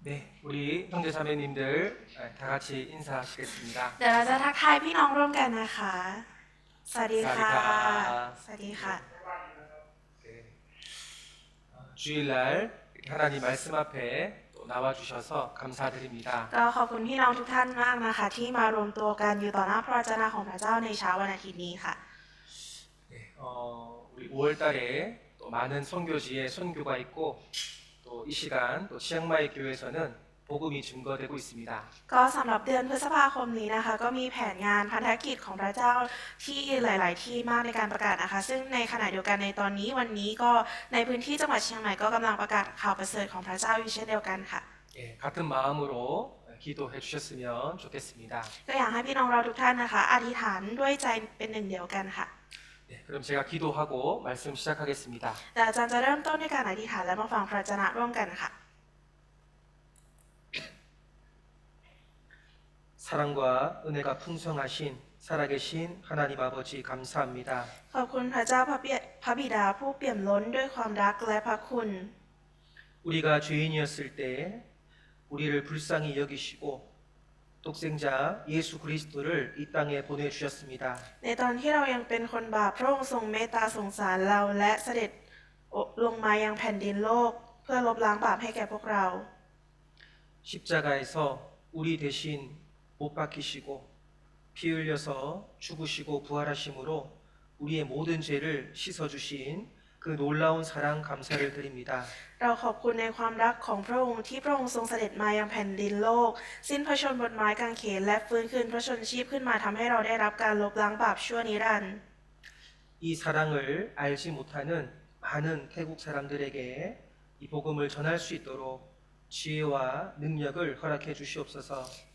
네, 우리 형제 자매님들 다 같이 인사하시겠습니다. เดี๋ยวเราจะทักทายพี่น้องร่วมกันนะคะ สวัสดีค่ะ 사리가 สวัสดีค่ะ 주일날 이렇게 하나님 말씀 앞에 또 나와 주셔서 감사드립니다. ก็ขอบคุณพี่น้องทุกท่านมากนะคะที่มารวมตัวกันอยู่ต่อหน้าพระวจนะของพระเจ้าในเช้าวันอาทิตย์นี้ค่ะ 네, 우리 5월달에 또 많은 선교지에 선교가 있고 또 이 시간 또 치앙마이 교회에서는 복음이 증거되고 있습니다. ก็สำหรับเดือนพฤษภาคมนี้นะคะก็มีแผนงานพันธกิจของพระเจ้าที่หลาย ๆ ที่มากในการประกาศนะคะซึ่งในขณะเดียวกันในตอนนี้วันนี้ก็ในพื้นที่จังหวัดเชียงใหม่ก็กำลังประกาศข่าวประเสริฐของพระเจ้าอยู่เช่นเดียวกันค่ะ 예, 같은 마음으로 기도해 주셨으면 좋겠습니다. ก็อยากให้พี่น้องเราทุกท่านนะคะอธิษฐานด้วยใจเป็นหนึ่งเดียวกันค่ะ 네, 그럼 제가 기도하고 말씀 시작하겠습니다. แต่อาจารย์จะเริ่มต้นด้วยการอธิษฐานและมาฟังพระวจนะร่วมกันค่ะ 사랑과 은혜가 풍성하신 살아계신 하나님 아버지 감사합니다. ขอบคุณพระเจ้าพระบิดาผู้เปี่ยมล้นด้วยความรักและพระคุณ 우리가 죄인이었을 때 우리를 불쌍히 여기시고 독생자 예수 그리스도를 이 땅에 보내주셨습니다. ในตอนที่เรายังเป็นคนบาปพระองค์ทรงเมตตาสงสารเราและเสด็จลงมายังแผ่นดินโลกเพื่อลบล้างบาปให้แก่พวกเรา 십자가에서 우리 대신 못 박히시고 피 흘려서 죽으시고 부활하심으로 우리의 모든 죄를 씻어주신 그 놀라운 사랑 감사를 드립니다. เราขอบคุณในความรักของพระองค์ที่พระองค์ทรงเสด็จมายังแผ่นดินโลกสิ้นพระชนม์บนไม้กางเขนและฟื้นคืนพระชนชีพขึ้นมาทำให้เราได้รับการลบล้างบาปชั่วนิรันดร์ 이 사랑을 알지 못하는 많은 태국 사람들에게 이 복음을 전할 수 있도록 지혜와 능력을 허락해 주시옵소서.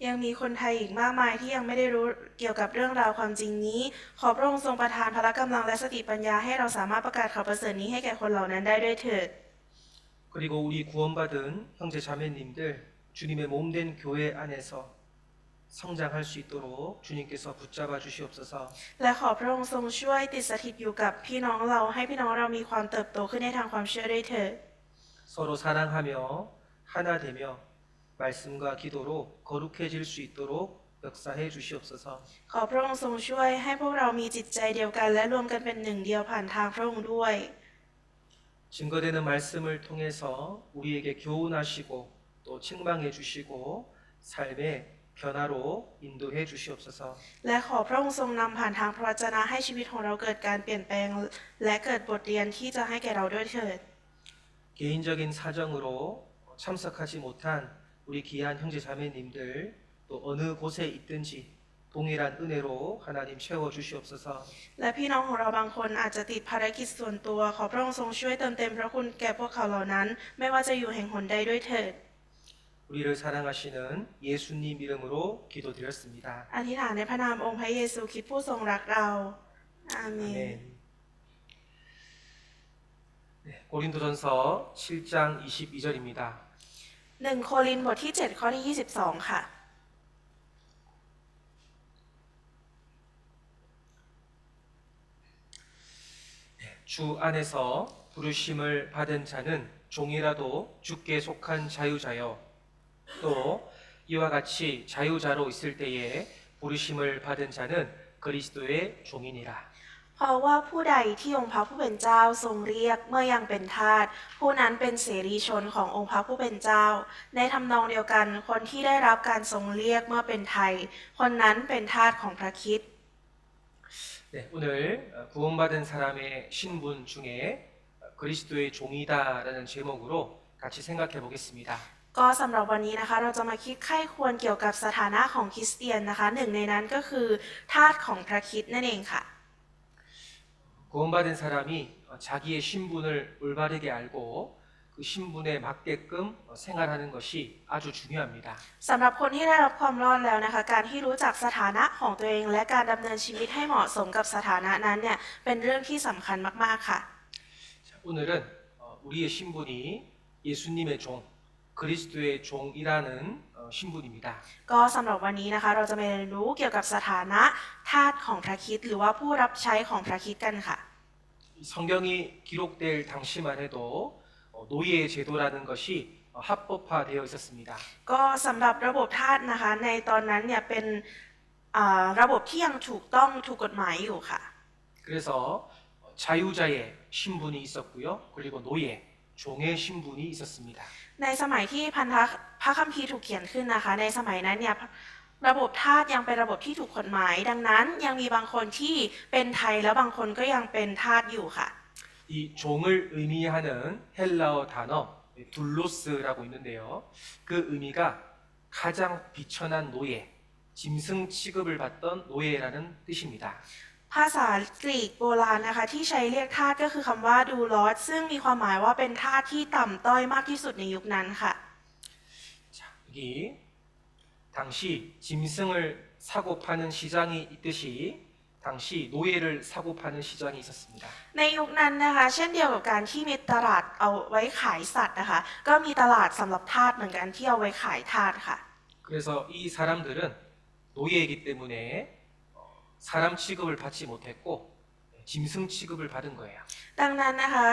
ยังมีคนไทยอีกมากมายที่ยังไม่ได้รู้เกี่ยวกับเรื่องราวความจริงนี้ขอพระองค์ทรงประทานพละกำลังและสติปัญญาให้เราสามารถประกาศข่าวประเสริฐนี้ให้แก่คนเหล่านั้นได้ด้วยเถิด 그리고 우리 구원받은 형제 자매님들 주님의 몸된 교회 안에서 성장할 수 있도록 주님께서 붙잡아 주시옵소서. และขอพระองค์ทรงช่วยติดสถิตอยู่กับพี่น้องเราให้พี่น้องเรามีความเติบโตขึ้นในทางความเชื่อด้วยเถิด 서로 사랑하며 하나 되며 말씀과 기도로 거룩해질 수 있도록 역사해 주시옵소서. ขอพระองค์ทรงช่วยให้พวกเรามีจิตใจเดียวกันและรวมกันเป็นหนึ่งเดียวผ่านทางพระองค์ด้วย 증거되는 말씀을 통해서 우리에게 교훈하시고 또 책망해 주시고 삶의 변화로 인도해 주시옵소서. และขอพระองค์ทรงนำผ่านทางพระวจนะให้ชีวิตของเราเกิดการเปลี่ยนแปลงและเกิดบทเรียนที่จะให้แก่เราด้วยเถิด 개인적인 사정으로 참석하지 못한 우리 귀한 형제 자매님들 또 어느 곳에 있든지 동일한 은혜로 하나님 채워 주시옵소서. และพี่น้องของเราบางคนอาจจะติดภารกิจส่วนตัวขอพระองค์ทรงช่วยเติมเต็มพระคุณแก่พวกเขาเหล่านั้น ไม่ว่าจะอยู่แห่งหนใดด้วยเถิด 우리를 사랑하시는 예수님 이름으로 기도드렸습니다. อธิษฐานในพระนามองค์พระเยซูคริสต์ผู้ทรงรักเราอาเมน 아멘. 네, 고린도전서 7장 22절입니다. 1 โครินธ์บทที่ 7 ข้อที่ 22 ค่ะ 주 안에서 부르심을 받은 자는 종이라도 주께 속한 자유자요. 또 이와 같이 자유자로 있을 때에 부르심을 받은 자는 그리스도의 종이니라. เพราะว่าผู้ใดที่องค์พระผู้เป็นเจ้าทรงเรียกเมื่อยังเป็นทาสผู้นั้นเป็นเสรีชนขององค์พระผู้เป็นเจ้า ในทำนองเดียวกันคนที่ได้รับการทรงเรียกเมื่อเป็นไทย คนนั้นเป็นทาสของพระคริสต์ 네, 오늘 구원받은 사람의 신분 중에 그리스도의 종이다라는 제목으로 같이 생각해 보겠습니다. ก็สำหรับวันนี้นะคะเราจะมาคิดไข้ควรเกี่ยวกับสถานะของคริสเตียนนะคะหนึ่งในนั้นก็คือทาสของพระคริสต์นั่นเองค่ะ 구원받은 사람이 자기의 신분을 올바르게 알고 그 신분에 맞게끔 생활하는 것이 아주 중요합니다. สำหรับคนที่ได้รับความรอดแล้วนะคะการที่รู้จักสถานะของตัวเองและการดำเนินชีวิตให้เหมาะสมกับสถานะนั้นเนี่ยเป็นเรื่องที่สำคัญมากๆค่ะ 자, 오늘은 우리의 신분이 예수님의 종, 그리스도의 종이라는 신분입니다. ก็สำหรับวันนี้นะคะเราจะมาเรียนรู้เกี่ยวกับสถานะทาสของพระคริสต์หรือว่าผู้รับใช้ของพระคริสต์กันค่ะ 성경이 기록될 당시만 해도 노예 제도라는 것이 합법화되어 있었습니다. ก็สำหรับระบบทาสนะคะในตอนนั้นเนี่ยเป็นระบบที่ยังถูกต้องถูกกฎหมายอยู่ค่ะ 그래서 자유자의 신분이 있었고요. 그리고 노예, 종의 신분이 있었습니다. ในสมัยที่พระคัมภีร์ถูกเขียนขึ้นนะคะในสมัยนั้นเนี่ยระบบทาสยังเป็นระบบที่ถูกกฎหมายดังนั้นยังมีบางคนที่เป็นไทยแล้วบางคนก็ยังเป็นทาสอยู่ค่ะ 이 종을 의미하는 헬라어 단어 둘로스라고 있는데요. 그 의미가 가장 비천한 노예, 짐승 취급을 받던 노예라는 뜻입니다. ภาษากรีกโบราณนะคะที่ใช้เรียกทาสก็คือคำว่าดูลอสซึ่งมีความหมายว่าเป็นทาสที่ต่ำต้อยมากที่สุดในยุคนั้นค่ะ 자, 여기 당시 짐승을 사고 파는 시장이 있듯이 당시 노예를 사고 파는 시장이 있었습니다. ในยุคนั้นนะคะเช่นเดียวกับการที่มีตลาดเอาไว้ขายสัตว์นะคะก็มีตลาดสำหรับทาสเหมือนกันที่เอาไว้ขายทาสค่ะ 그래서 이 사람들은 노예이기 때문에 사람 취급을 받지 못했고 짐승 취급을 받은 거예요. ดังนั้นนะคะ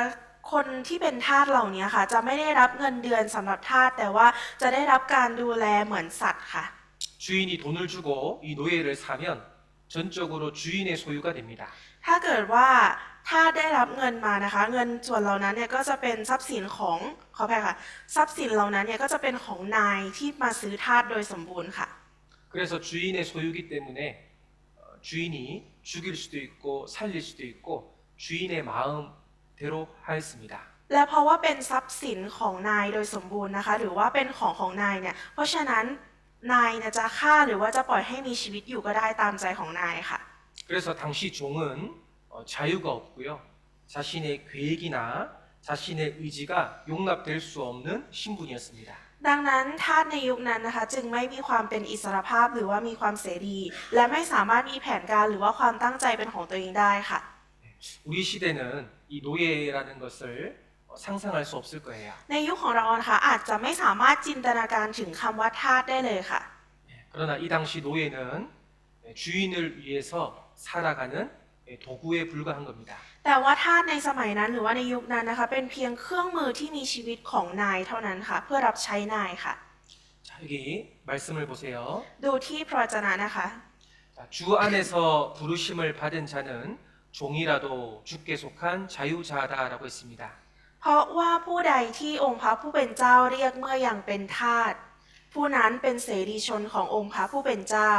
คนที่เป็นทาสเหล่านี้ค่ะจะไม่ได้รับเงินเดือนสำหรับทาสแต่ว่าจะได้รับการดูแลเหมือนสัตว์ค่ะ 주인이 돈을 주고 이 노예를 사면 전적으로 주인의 소유가 됩니다. ถ้าเกิดว่าทาสได้รับเงินมานะคะเงินส่วนเหล่านั้นเนี่ยก็จะเป็นทรัพย์สินของขออภัยค่ะทรัพย์สินเหล่านั้นเนี่ยก็จะเป็นของนายที่มาซื้อทาสโดยสมบูรณ์ค่ะ 그래서 주인의 소유기 때문에 주인이 죽일 수도 있고 살릴 수도 있고 주인의 마음대로 하였습니다. และเพราะว่าเป็นทรัพย์สินของนายโดยสมบูรณ์นะคะหรือว่าเป็นของนายเนี่ยเพราะฉะนั้นนายเนี่ยจะฆ่าหรือว่าจะปล่อยให้มีชีวิตอยู่ก็ได้ตามใจของนายค่ะ 그래서 당시 종은 자유가 없고요. 자신의 계획이나 자신의 의지가 용납될 수 없는 신분이었습니다. ดังนั้นทาสในยุคนั้นนะคะจึงไม่มีความเป็นอิสรภาพหรือว่ามีความเสรีและไม่สามารถมีแผนการหรือว่าความตั้งใจเป็นของตัวเองได้ค่ะ 우리 시대는 이 노예라는 것을 상상할 수 없을 거예요. ในยุคของเรานะคะอาจจะไม่สามารถจินตนาการถึงคำว่าทาสได้เลยค่ะ 그러나 이 당시 노예는 주인을 위해서 살아가는 도구에 불과한 겁니다. แต่ว่าทาสในสมัยนั้นหรือว่าในยุคนั้นนะคะเป็นเพียงเครื่องมือที่มีชีวิตของนายเท่านั้นค่ะเพื่อรับใช้นายค่ะ 자, 여기 말씀을 보세요. ดูที่พระวจนะนะคะ 자, 주 안에서 부르심을 받은 자는 종이라도 주께 속한 자유자다라고 했습니다. เพราะว่าผู้ใดที่องค์พระผู้เป็นเจ้าเรียกเมื่อยังเป็นทาสผู้นั้นเป็นเสรีชนขององค์พระผู้เป็นเจ้า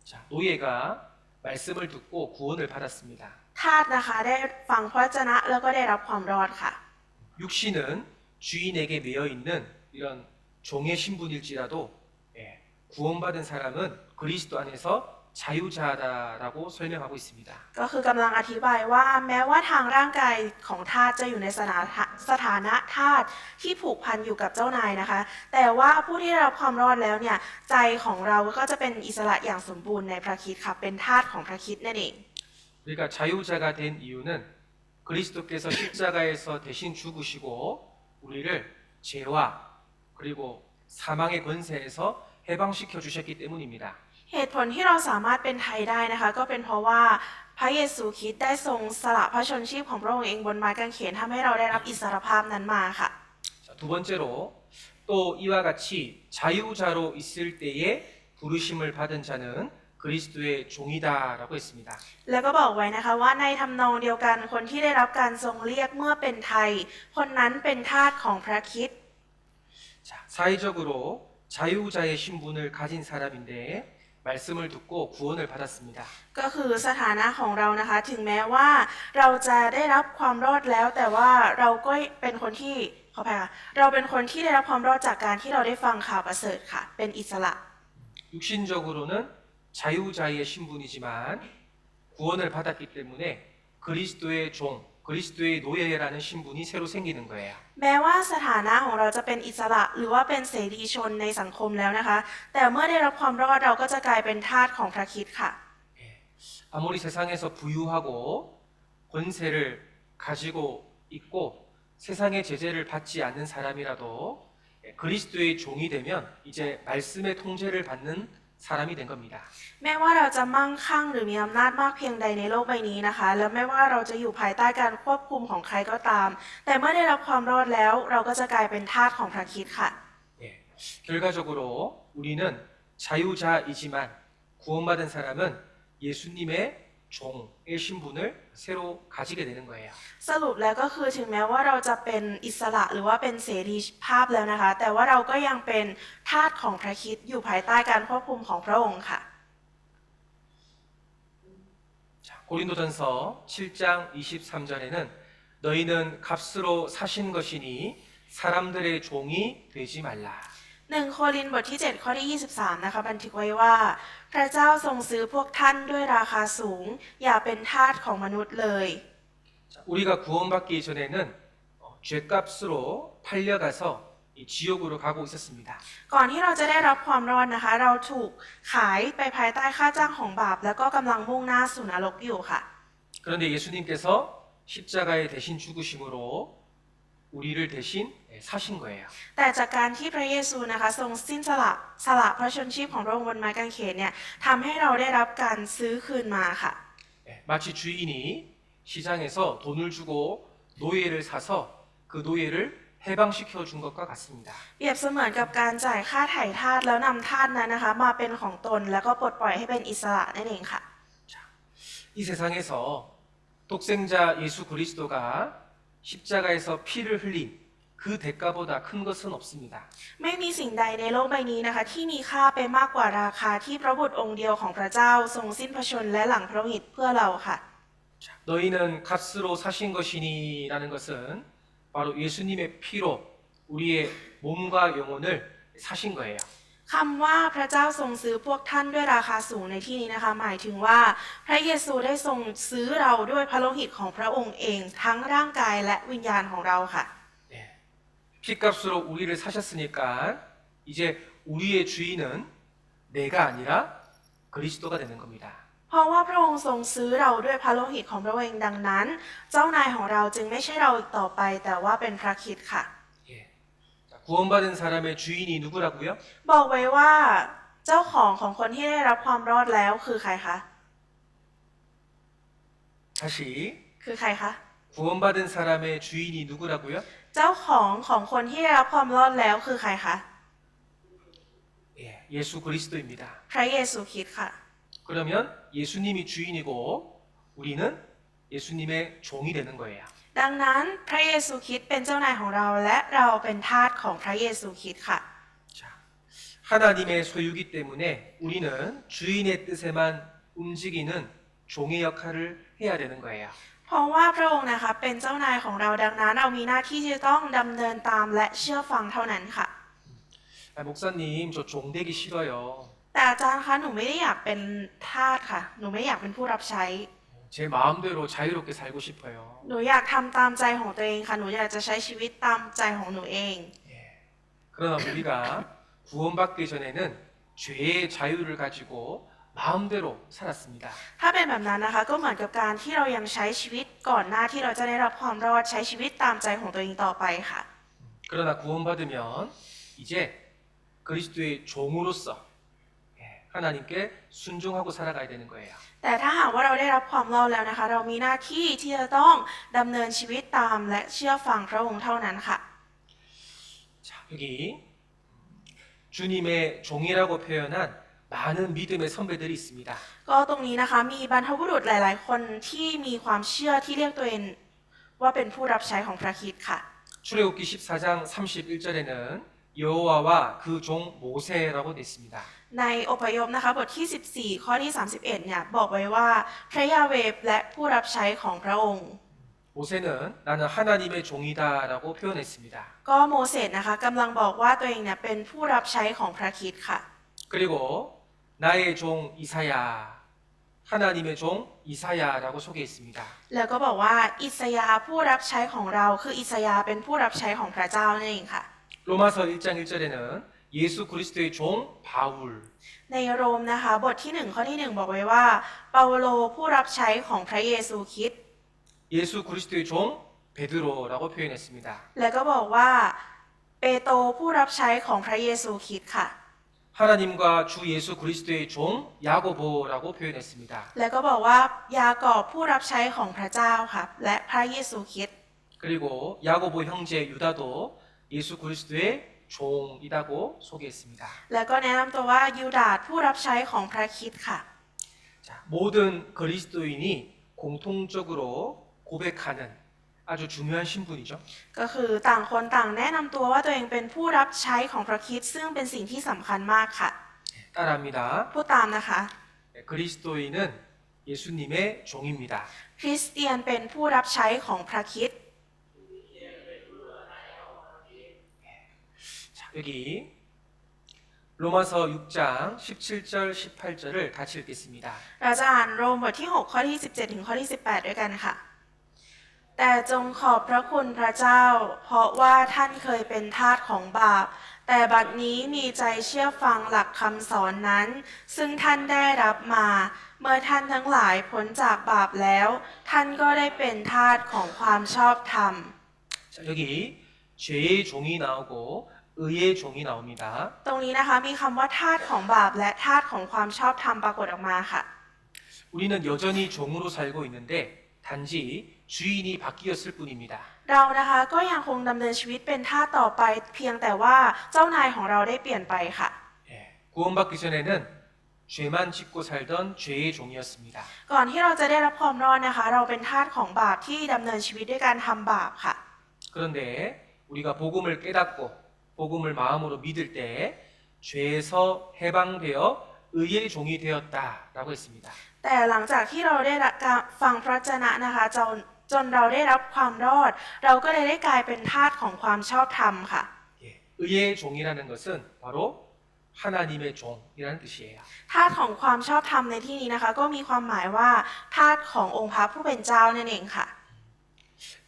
자, 노예가 말씀을 듣고 구원을 받았습니다. ทาสนะคะได้ฟังพระวจนะแล้วก็ได้รับความรอดค่ะ 육신은 주인에게 매여 있는 이런 종의 신분일지라도 구원받은 사람은 그리스도 안에서 자유자다라고 설명하고 있습니다. ก็คือกำลังอธิบายว่าแม้ว่าทางร่างกายของทาสจะอยู่ในสถานะทาสที่ผูกพันอยู่กับเจ้านายนะคะ แต่ว่าผู้ที่ได้รับความรอดแล้วเนี่ยใจของเราก็จะเป็นอิสระอย่างสมบูรณ์ในพระคริสต์ค่ะเป็นทาสของพระคริสต์นั่นเอง 그러니까 자유자가 된 이유는 그리스도께서 십자가에서 대신 죽으시고 우리를 죄와 그리고 사망의 권세에서 해방시켜 주셨기 때문입니다. เหตุผลที่เราสามารถเป็นไทยได้นะคะก็เป็นเพราะว่าพระเยซูคริสต์ได้ทรงสละพระชนชีพของพระองค์เองบนไม้กางเขนทำให้เราได้รับอิสรภาพนั้นมาค่ะ 자, 두 번째로 또 이와 같이 자유자로 있을 때에 부르심을 받은 자는 그리스도의 종이다라고 했습니다. แล้วก็บอกไว้นะคะว่าในทำนองเดียวกันคนที่ได้รับการทรงเรียกเมื่อเป็นไทย คนนั้นเป็นทาสของพระคริสต์ 자, 사회적으로 자유자의 신분을 가진 사람인데 말씀을 듣고 구원을 받았습니다. ก็คือสถานะของเรานะคะถึงแม้ว่าเราจะได้รับความรอดแล้วแต่ว่าเราก็เป็นคนที่ขออภัยค่ะเราเป็นคนที่ได้รับความรอดจากการที่เราได้ฟังข่าวประเสริฐค่ะเป็นอิสระ 육신적으로는 자유자의 신분이지만 구원을 받았기 때문에 그리스도의 종, 그리스도의 노예라는 신분이 새로 생기는 거예요. แม้ว่าสถานะของเราจะเป็นอิสระหรือว่าเป็นเสรีชนในสังคมแล้วนะคะ แต่เมื่อได้รับความรอดเราก็จะกลายเป็นทาสของพระคริสต์ค่ะ 아무리 세상에서 부유하고 권세를 가지고 있고 세상의 제재를 받지 않는 사람이라도 그리스도의 종이 되면 이제 말씀의 통제를 받는 사람이 된 겁니다. แม้ว่าเราจะมั่งคั่งหรือมีอำนาจมากเพียงใดในโลกใบนี้นะคะ แล้วไม่ว่าเราจะอยู่ภายใต้การควบคุมของใครก็ตาม แต่เมื่อได้รับความรอดแล้วเราก็จะกลายเป็นทาสของพระคริสต์ค่ะ 결과적으로 우리는 자유자이지만 구원받은 사람은 예수님의 종의 신분을 새로 가지게 되는 거예요. สรุปแล้วก็คือถึงแม้ว่าเราจะเป็นอิสระหรือว่าเป็นเสรีภาพแล้วนะคะ แต่ว่าเราก็ยังเป็นทาสของพระคริสต์อยู่ภายใต้การควบคุมของพระองค์ค่ะ 자, 고린도전서 7장 23절에는 너희는 값으로 사신 것이니 사람들의 종이 되지 말라. 1 โครินธ์บทที่ 7 ข้อที่ 23 นะคะบันทึกไว้ว่า พระเจ้าทรงซื้อพวกท่านด้วยราคาสูง อย่าเป็นทาสของมนุษย์เลย 자, 우리가 구원받기 전에는 죄값으로 팔려가서 이 지옥으로 가고 있었습니다. ก่อนที่เราจะได้รับความรอดนะคะ เราถูกขายไปภายใต้ค่าจ้างของบาป แล้วก็กำลังมุ่งหน้าสู่นรกอยู่ค่ะ 그런데 예수님께서 십자가에 대신 죽으심으로 우리를 대신 사신 거예요. แต่จากการที่พระเยซูนะคะทรงสิ้นสละพระชนชีพของพระองค์บนไม้กางเขนเนี่ยทำให้เราได้รับการซื้อคืนมาค่ะ 마치 주인이 시장에서 돈을 주고 노예를 사서 그 노예를 해방시켜 준 것과 같습니다. เปรียบเสมือนกับการจ่ายค่าไถ่ทาสแล้วนำทาสนั้นนะคะมาเป็นของตนแล้วก็ปลดปล่อยให้เป็นอิสระนั่นเองค่ะ 이 세상에서 독생자 예수 그리스도가 십자가에서 피를 흘린 그 대가보다 큰 것은 없습니다. ไม่มีสิ่งใดในโลกใบนี้นะคะที่มีค่าไปมากกว่าราคาที่พระบุตรองค์เดียวของพระเจ้าทรงสิ้นพระชนม์และหลังพระโลหิตเพื่อเราค่ะ 너희는 값으로 사신 것이니라는 것은 바로 예수님의 피로 우리의 몸과 영혼을 사신 거예요. คำว่าพระเจ้าทรงซื้อพวกท่านด้วยราคาสูงในที่นี้นะคะหมายถึงว่าพระเยซูได้ทรงซื้อเราด้วยพระโลหิตของพระองค์เองทั้งร่างกายและวิญญาณของเราค่ะ 피값으로 우리를 사셨으니까 이제 우리의 주인은 내가 아니라 그리스도가 되는 겁니다. เพราะว่าพระองค์ทรงซื้อเราด้วยพระโลหิตของพระองค์เองดังนั้น เจ้านายของเราจึงไม่ใช่เราอีกต่อไป แต่ว่าเป็นพระคริสต์ค่ะ 예. 자, 구원받은 사람의 주인이 누구라고요? บอกไว้ว่าเจ้าของคนที่ได้รับความรอดแล้วคือใครคะ 다시 คือใครคะ 구원받은 사람의 주인이 누구라고요? เจ้าของคนที่ได้รับความรอดแล้วคือใครคะ 예, 예수 그리스도입니다. พระเยซูคริสต์ค่ะ 그러면 예수님이 주인이고 우리는 예수님의 종이 되는 거예요. ดังนั้นพระเยซูคริสต์เป็นเจ้านายของเราและเราเป็นทาสของพระเยซูคริสต์ค่ะ 자, 하나님의 소유기 때문에 우리는 주인의 뜻에만 움직이는 종의 역할을 해야 되는 거예요. เพราะว่าพระองค์นะคะเป็นเจ้านายของเราดังนั้นเรามีหน้าที่ที่จะต้องดำเนินตามและเชื่อฟังเท่านั้นค่ะ 아, 목사님, 저 종 되기 싫어요. แต่อาจารย์คะหนูไม่ได้อยากเป็นทาสค่ะ หนูไม่อยากเป็นผู้รับใช้ 제 마음대로 자유롭게 살고 싶어요. หนูอยากทำตามใจของตัวเองค่ะ หนูอยากจะใช้ชีวิตตามใจของหนูเอง 그러나 우리가 구원받기 전에는 죄의 자유를 가지고 마음대로 살았습니다. ถ้าเป็นแบบนั้นนะคะ ก็เหมือนกับการที่เรายังใช้ชีวิตก่อนหน้าที่เราจะได้รับความรอดใช้ชีวิตตามใจของตัวเองต่อไปค่ะ 그러나 구원받으면 이제 그리스도의 종으로서 하나님께 순종하고 살아가야 되는 거예요. แต่ถ้าหากว่าเราได้รับความรอดแล้วนะคะ เรามีหน้าที่ที่จะต้องดำเนินชีวิตตามและเชื่อฟังพระองค์เท่านั้นค่ะ 자, 여기 주님의 종이라고 표현한 많은 믿음의 선배들이 있습니다. ก็ตรงนี้นะคะมีบรรพบุรุษหลาย ๆ คนที่มีความเชื่อที่เรียกตัวเองว่าเป็นผู้รับใช้ของพระคริสต์ค่ะ 출애굽기 14장 31절에는 여호와와 그 종 모세라고 돼 있습니다. ในอพยพนะคะบทที่ 14 ข้อที่ 31 เนี่ยบอกไว้ว่าพระยาเวห์และผู้รับใช้ของพระองค์ 모세는 나는 하나님의 종이다라고 표현했습니다. ก็โมเสสนะคะกำลังบอกว่าตัวเองเนี่ยเป็นผู้รับใช้ของพระคริสต์ค่ะ 그리고 나의 종 이사야, 하나님의 종 이사야라고 소개했습니다. แล้วก็บอกว่าอิสยาห์ผู้รับใช้ของเราคืออิสยาห์เป็นผู้รับใช้ของพระเจ้านั่นเองค่ะ 로마서 1장 1절에는 예수 그리스도의 종 바울, ในโรมนะคะบทที่ 1 ข้อที่ 1 บอกไว้ว่าเปาโลผู้รับใช้ของพระเยซูคริสต์ 예수 그리스도의 종 베드로라고 표현했습니다. แล้วก็บอกว่าเปโตรผู้รับใช้ของพระเยซูคริสต์ค่ะ 하나님과 주 예수 그리스도의 종 야고보라고 표현했습니다. แล้วก็บอกว่ายากอบผู้รับใช้ของพระเจ้าค่ะและพระเยซูคริสต์ 그리고 야고보 형제 유다도 예수 그리스도의 종이라고 소개했습니다. แล้วก็แนะนำตัวว่ายูดาสผู้รับใช้ของพระคริสต์ค่ะ 자, 모든 그리스도인이 공통적으로 고백하는 아주 중요한 신분이죠. ก็คือต่างคนต่างแนะนำตัวว่าตัวเองเป็นผู้รับใช้ของพระคริสต์ซึ่งเป็นสิ่งที่สำคัญมากค่ะ 따라합니다. พูดตามนะคะ 그리스도인은 예수님의 종입니다. คริสเตียนเป็นผู้รับใช้ของพระคริสต์ 자, 여기 로마서 6장 17절 18절을 같이 읽겠습니다. เราจะอ่านโรมบทที่ 6 ข้อที่ 17 ถึงข้อที่ 18 ด้วยกันค่ะ แต่จงขอบพระคุณพระเจ้า เพราะว่าท่านเคยเป็นทาสของบาป แต่บัดนี้มีใจเชื่อฟังหลักคำสอนนั้น ซึ่งท่านได้รับมา เมื่อท่านทั้งหลายพ้นจากบาปแล้ว ท่านก็ได้เป็นทาสของความชอบธรรม 자, 여기 죄의 종이 나오고 의의 종이 나옵니다. ตรงนี้นะคะมีคำว่าทาสของบาปและทาสของความชอบธรรมปรากฏออกมาค่ะ 우리는 여전히 종으로 살고 있는데 단지 주인이 바뀌었을 뿐입니다. เรานะคะก็ยังคงดำเนินชีวิตเป็นทาสต่อไปเพียงแต่ว่าเจ้านายของเราได้เปลี่ยนไปค่ะ 예, 구원받기 전에는 죄만 짓고 살던 죄의 종이었습니다. ก่อนที่เราจะได้รับความรอดนะคะ เราเป็นทาสของบาปที่ดำเนินชีวิตด้วยการทำบาปค่ะ 그런데 우리가 복음을 깨닫고 복음을 마음으로 믿을 때 죄에서 해방되어 의의 종이 되었다라고 했습니다. แต่หลังจากที่เราได้รับการฟังพระวจนะนะคะจนเราได้รับความรอด เราก็เลยได้กลายเป็นทาสของความชอบธรรมค่ะ 예, 의의 종이라는 것은 바로 하나님의 종이라는 뜻이에요. ทาสของความชอบธรรมในที่นี้นะคะ ก็มีความหมายว่าทาสขององค์พระผู้เป็นเจ้านั่นเองค่ะ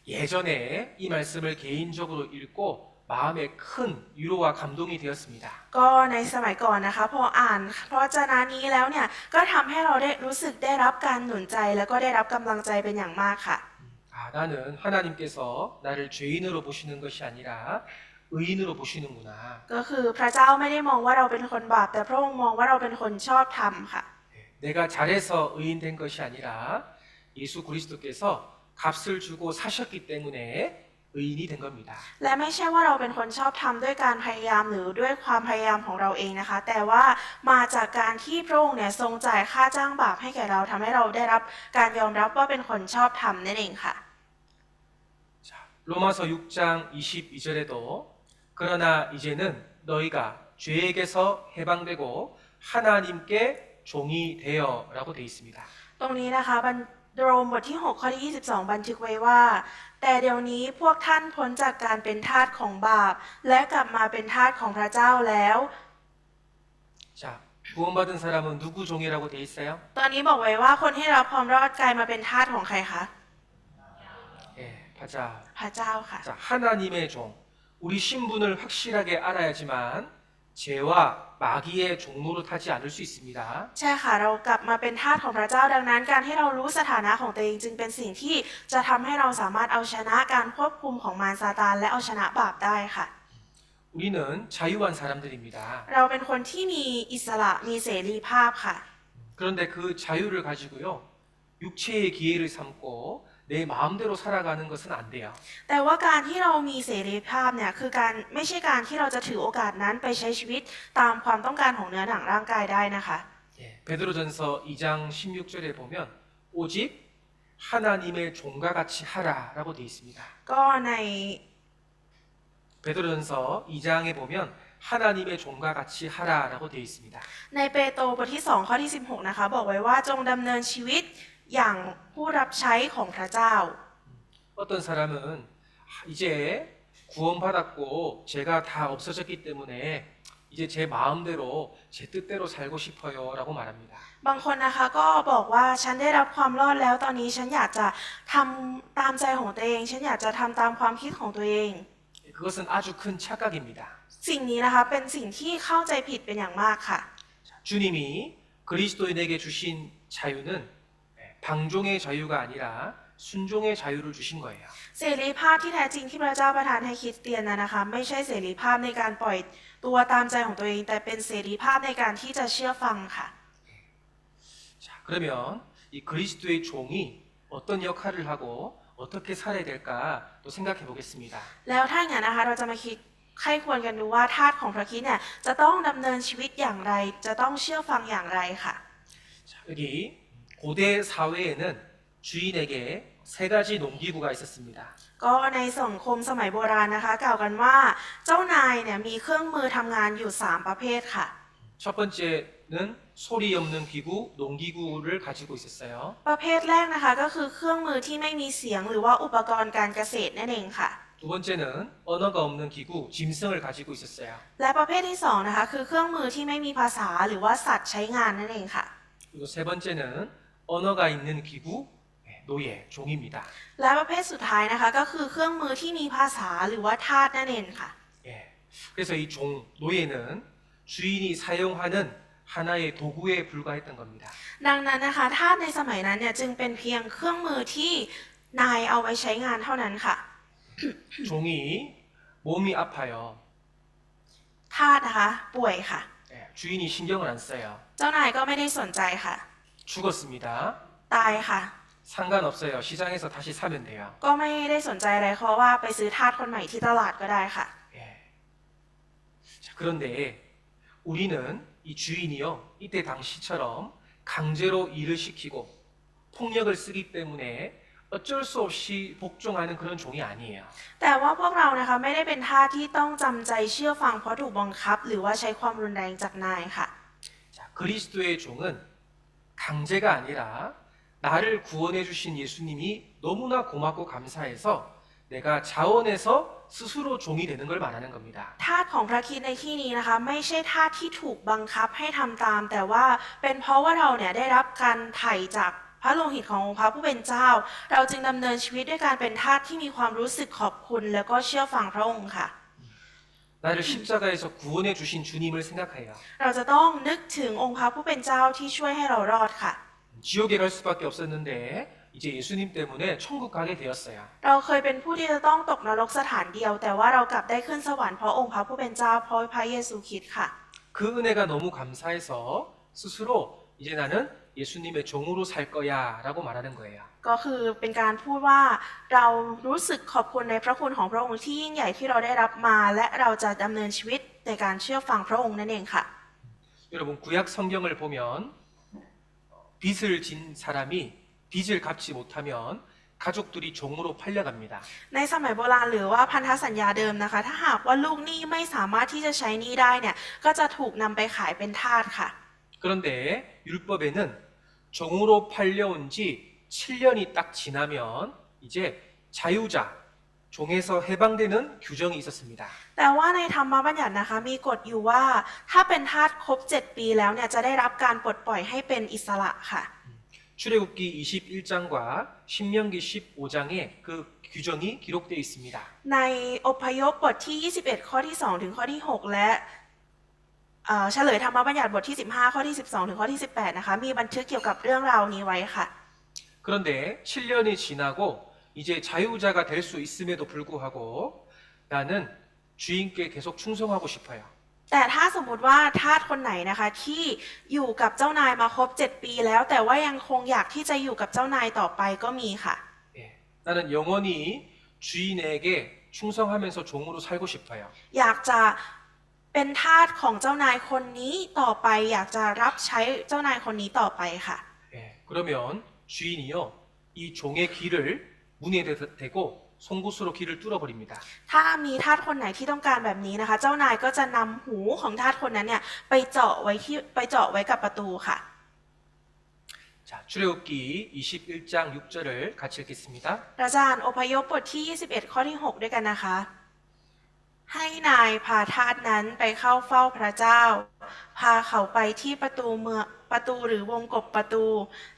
예전에 이 말씀을 개인적으로 읽고 마음에 큰 위로와 감동이 되었습니다. ก็ในสมัยก่อนนะคะพออ่านพระวจนะนี้แล้วเนี่ยก็ทำให้เราได้รู้สึกได้รับการหนุนใจแล้วก็ได้รับกำลังใจเป็นอย่างมากค่ะ 아, 나는 하나님께서 나를 죄인으로 보시는 것이 아니라 의인으로 보시는구나. ก็คือพระเจ้าไม่ได้มองว่าเราเป็นคนบาปแต่พระองค์มองว่าเราเป็นคนชอบธรรมค่ะ 내가 잘해서 의인 된 것이 아니라 예수 그리스도께서 값을 주고 사셨기 때문에 의인이 된 겁니다. และไม่ใช่ว่าเราเป็นคนชอบธรรมด้วยการพยายามหรือด้วยความพยายามของเราเองนะคะ แต่ว่ามาจากการที่พระองค์เนี่ยทรงจ่ายค่าจ้างบาปให้แก่เราทำให้เราได้รับการยอมรับว่าเป็นคนชอบธรรมนั่นเองค่ะ 자, 로마서 6장 22절에도 그러나 이제는 너희가 죄에게서 해방되고 하나님께 종이 되어라고 되어 있습니다. ตรงนี้นะคะโรมบทที่ 6 ข้อที่ 22 บันทึกไว้ว่า แต่เดี๋ยวนี้พวกท่านพ้นจากการเป็นทาสของบาป และกลับมาเป็นทาสของพระเจ้าแล้ว 자, 구원받은 사람은 누구 종이라고 되어 있어요? ตอนนี้บอกไว้ว่าคนที่รับความรอดกลายมาเป็นทาสของใครคะ 예, 바자. พระเจ้าค่ะ 자, 하나님의 종. 우리 신분을 확실하게 알아야지만 죄와 마귀의 종로를 타지 않을 수 있습니다. ใช่ค่ะเรากลับมาเป็นทาสของพระเจ้าดังนั้น การที่เรารู้สถานะของตัวเองจึงเป็นสิ่งที่จะทำให้เราสามารถเอาชนะการควบคุมของมารซาตานและเอาชนะบาปได้ค่ะ 우리는 자유한 사람들입니다. เราเป็นคนที่มีอิสระมีเสรีภาพค่ะ 그런데 그 자유를 가지고요. 육체의 기회를 삼고 내 마음대로 살아가는 것은 안 돼요. แต่ว่าการที่เรามีเสรีภาพเนี่ยคือการไม่ใช่การที่เราจะถือโอกาสนั้นไปใช้ชีวิตตามความต้องการของเนื้อหนังร่างกายได้นะคะ 예, 베드로전서 2장 16절에 보면 오직 하나님의 종과 같이 하라라고 되어 있습니다. ก็ใน 베드로전서 2장에 보면 하나님의 종과 같이 하라라고 되어 있습니다. ในเปโตรบทที่ 2 ข้อที่ 16 นะคะบอกไว้ว่าจงดำเนินชีวิตอย่างผู้รับใช้ของพระเจ้า 어떤 사람은 이제 구원받았고 죄가 다 없어졌기 때문에 이제 제 마음대로 제 뜻대로 살고 싶어요라고 말합니다. บางคนนะคะก็บอกว่าฉันได้รับความรอดแล้วตอนนี้ฉันอยากจะทำตามใจของตัวเอง ฉันอยากจะทำตามความคิดของตัวเอง 그것은 아주 큰 착각입니다. สิ่งนี้นะคะเป็นสิ่งที่เข้าใจผิดเป็นอย่างมากค่ะ 주님이 그리스도인에게 주신 자유는 방종의 자유가 아니라 순종의 자유를 주신 거예요. เสรีภาพที่แท้จริงที่พระเจ้าประทานให้คริสเตียนนะคะ ไม่ใช่เสรีภาพในการปล่อยตัวตามใจของตัวเอง แต่เป็นเสรีภาพในการที่จะเชื่อฟังค่ะ 자, 그러면 이 그리스도의 종이 어떤 역할을 하고 어떻게 살아야 될까 또 생각해 보겠습니다. แล้วถ้าอย่างนั้นนะคะเราจะมาคิด ใครควรกันดูว่าทาสของพระคริสต์เนี่ยจะต้องดำเนินชีวิตอย่างไร จะต้องเชื่อฟังอย่างไรค่ะ 자, 여기 고대 사회에는 주인에게 세 가지 농기구가 있었습니다. ก็ในสังคมสมัยโบราณนะคะ กล่าวกันว่าเจ้านายเนี่ยมีเครื่องมือทำงานอยู่ 3 ประเภทค่ะ 첫 번째는 소리 없는 기구, 농기구를 가지고 있었어요. ประเภทแรกนะคะก็คือเครื่องมือที่ไม่มีเสียงหรือว่าอุปกรณ์การเกษตรนั่นเองค่ะ 두 번째는 언어가 없는 기구, 짐승을 가지고 있었어요. และประเภทที่2นะคะคือเครื่องมือที่ไม่มีภาษาหรือว่าสัตว์ใช้งานนั่นเองค่ะ 그리고 세 번째는 언어가 있는 기구, 노예, 종입니다. และประเภทสุดท้ายนะคะก็คือเครื่องมือที่มีภาษาหรือว่าทาสนั่นเองค่ะ 예. 그래서 이 종, 노예는 주인이 사용하는 하나의 도구에 불과했던 겁니다. ดังนั้นนะคะทาสในสมัยนั้นเนี่ยจึงเป็นเพียงเครื่องมือที่นายเอาไว้ใช้งานเท่านั้นค่ะ 종이 몸이 아파요. ทาสนะคะป่วยค่ะ 예, 주인이 신경을 안 써요. เจ้านายก็ไม่ได้สนใจค่ะ 죽었습니다. ตายค่ะ 상관없어요. 시장에서 다시 사면 돼요. ก็ไม่ได้สนใจอะไรเพราะว่าไปซื้อทาสคนใหม่ที่ตลาดก็ได้ค่ะ 예. 자, 그런데 우리는 이 주인이요, 이때 당시처럼 강제로 일을 시키고 폭력을 쓰기 때문에 어쩔 수 없이 복종하는 그런 종이 아니에요. แต่ว่าพวกเรานะคะไม่ได้เป็นทาสที่ต้องจำใจเชื่อฟังเพราะถูกบังคับ หรือว่าใช้ความรุนแรงจากนายค่ะ 자, 그리스도의 종은 강제가 아니라 나를 구원해 주신 예수님이 너무나 고맙고 감사해서 내가 자원해서 스스로 종이 되는 걸 말하는 겁니다. ทาสของพระคริสต์ในที่นี้นะคะไม่ใช่ทาสที่ถูกบังคับให้ทำตาม แต่ว่าเป็นเพราะว่าเราเนี่ยได้รับการไถ่จากพระโลหิตขององค์พระผู้เป็นเจ้า เราจึงดำเนินชีวิตด้วยการเป็นทาสที่มีความรู้สึกขอบคุณ แล้วก็เชื่อฟังพระองค์ค่ะ 나를 십자가에서 구원해 주신 주님을 생각해요. เราจะต้องนึกถึงองค์พระผู้เป็นเจ้าที่ช่วยให้เรารอดค่ะ 지옥에 갈 수밖에 없었는데 이제 예수님 때문에 천국 가게 되었어요. เราเคยเป็นผู้ที่จะต้องตกนรกสถานเดียว แต่ว่าเรากลับได้ขึ้นสวรรค์เพราะองค์พระผู้เป็นเจ้าเพราะพระเยซูคริสต์ค่ะ 그 은혜가 너무 감사해서 스스로 이제 나는 예수님의 종으로 살 거야라고 말하는 거예요. ก็คือเป็นการพูดว่าเรารู้สึกขอบคุณในพระคุณของพระองค์ที่ยิ่งใหญ่ที่เราได้รับมา และเราจะดำเนินชีวิตในการเชื่อฟังพระองค์นั่นเองค่ะ 여러분 구약 성경을 보면 빚을 진 사람이 빚을 갚지 못하면 가족들이 종으로 팔려갑니다. ในสมัยโบราณหรือว่าพันธสัญญาเดิมนะคะ ถ้าหากว่าลูกหนี้ไม่สามารถที่จะใช้หนี้ได้เนี่ยก็จะถูกนำไปขายเป็นทาสค่ะ 그런데 율법에는 종으로 팔려온 지 7년이 딱 지나면 이제 자유자, 종에서 해방되는 규정이 있었습니다. แต่ว่าในธรรมบัญญัตินะคะมีกฎอยู่ว่าถ้าเป็นทาสครบ 7 ปีแล้วเนี่ยจะได้รับการปลดปล่อยให้เป็นอิสระค่ะ 출애굽기 21장과 신명기 15장에 그 규정이 기록되어 있습니다. ในอพยพบทที่ 21 ข้อที่ 2 ถึงข้อที่ 6 และเฉลยธรรมบัญญัติบทที่ 15 ข้อที่ 12 ถึงข้อที่ 18 นะคะมีบันทึกเกี่ยวกับเรื่องราวนี้ไว้ค่ะ 그런데 7년이 지나고 이제 자유자가 될 수 있음에도 불구하고 나는 주인께 계속 충성하고 싶어요. แต่ถ้าสมมติว่าทาสคนไหนนะคะที่อยู่กับเจ้านายมาครบ 7 ปีแล้ว แต่ว่ายังคงอยากที่จะอยู่กับเจ้านายต่อไปก็มีค่ะ 예, 나는 영원히 주인에게 충성하면서 종으로 살고 싶어요. อยากจะเป็นทาสของเจ้านายคนนี้ต่อไป อยากจะรับใช้เจ้านายคนนี้ต่อไปค่ะ 예, 그러면 주인이요 이 종의 귀를 문에 대고 송곳으로 귀를 뚫어버립니다. ถ้ามีทาสคนไหนที่ต้องการแบบนี้นะคะ เจ้านายก็จะนำหูของทาสคนนั้นเนี่ยไปเจาะไว้กับประตูค่ะ 자, 출애굽기 21장 6절을 같이 읽겠습니다. อาจารย์อพยพบทที่ 21 ข้อที่ 6 ด้วยกันนะคะ ให้นายพาทาสนั้นไปเข้าเฝ้าพระเจ้า พาเขาไปที่ประตูเมืองประตูหรือวงกบประตู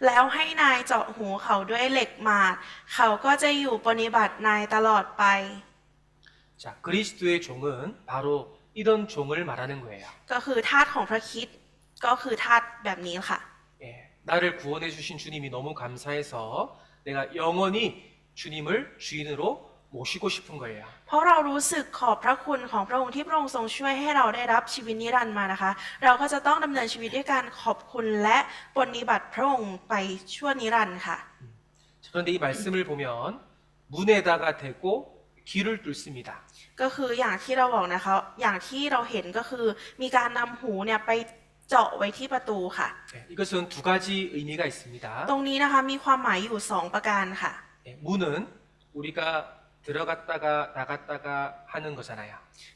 แล้วให้นายเจาะหูเขาด้วยเหล็กหมาดเขาก็จะอยู่ปฏิบัตินายตลอดไป 자, 그리스도의 종은 바로 이런 종을 말하는 거예요. ก็คือทาสของพระคริสต์ก็คือทาสแบบนี้ค่ะ 예, 나를 구원해 주신 주님이 너무 감사해서 내가 영원히 주님을 주인으로 모시고 싶은 거예요. เพราะเรารู้สึกขอบพระคุณของพระองค์ที่พระองค์ทรงช่วยให้เราได้รับชีวิตนิรันดร์มานะคะ เราก็จะต้องดำเนินชีวิตด้วยการขอบคุณและปฏิบัติพระองค์ไปชั่วนิรันดร์ค่ะ 자, 그런데 이 말씀을 보면 문에다가 대고 귀를 뚫습니다. ก็คืออย่างที่เราบอกนะคะอย่างที่เราเห็นก็คือมีการนำหูเนี่ยไปเจาะไว้ที่ประตูค่ะ 예, 이것은 두 가지 의미가 ตร 있습니다. งนี้นะคะมีความหมายอยู่สองประการค่ะ 예, 문은 우리가 들어갔다가 나갔다가 하는 거잖아요.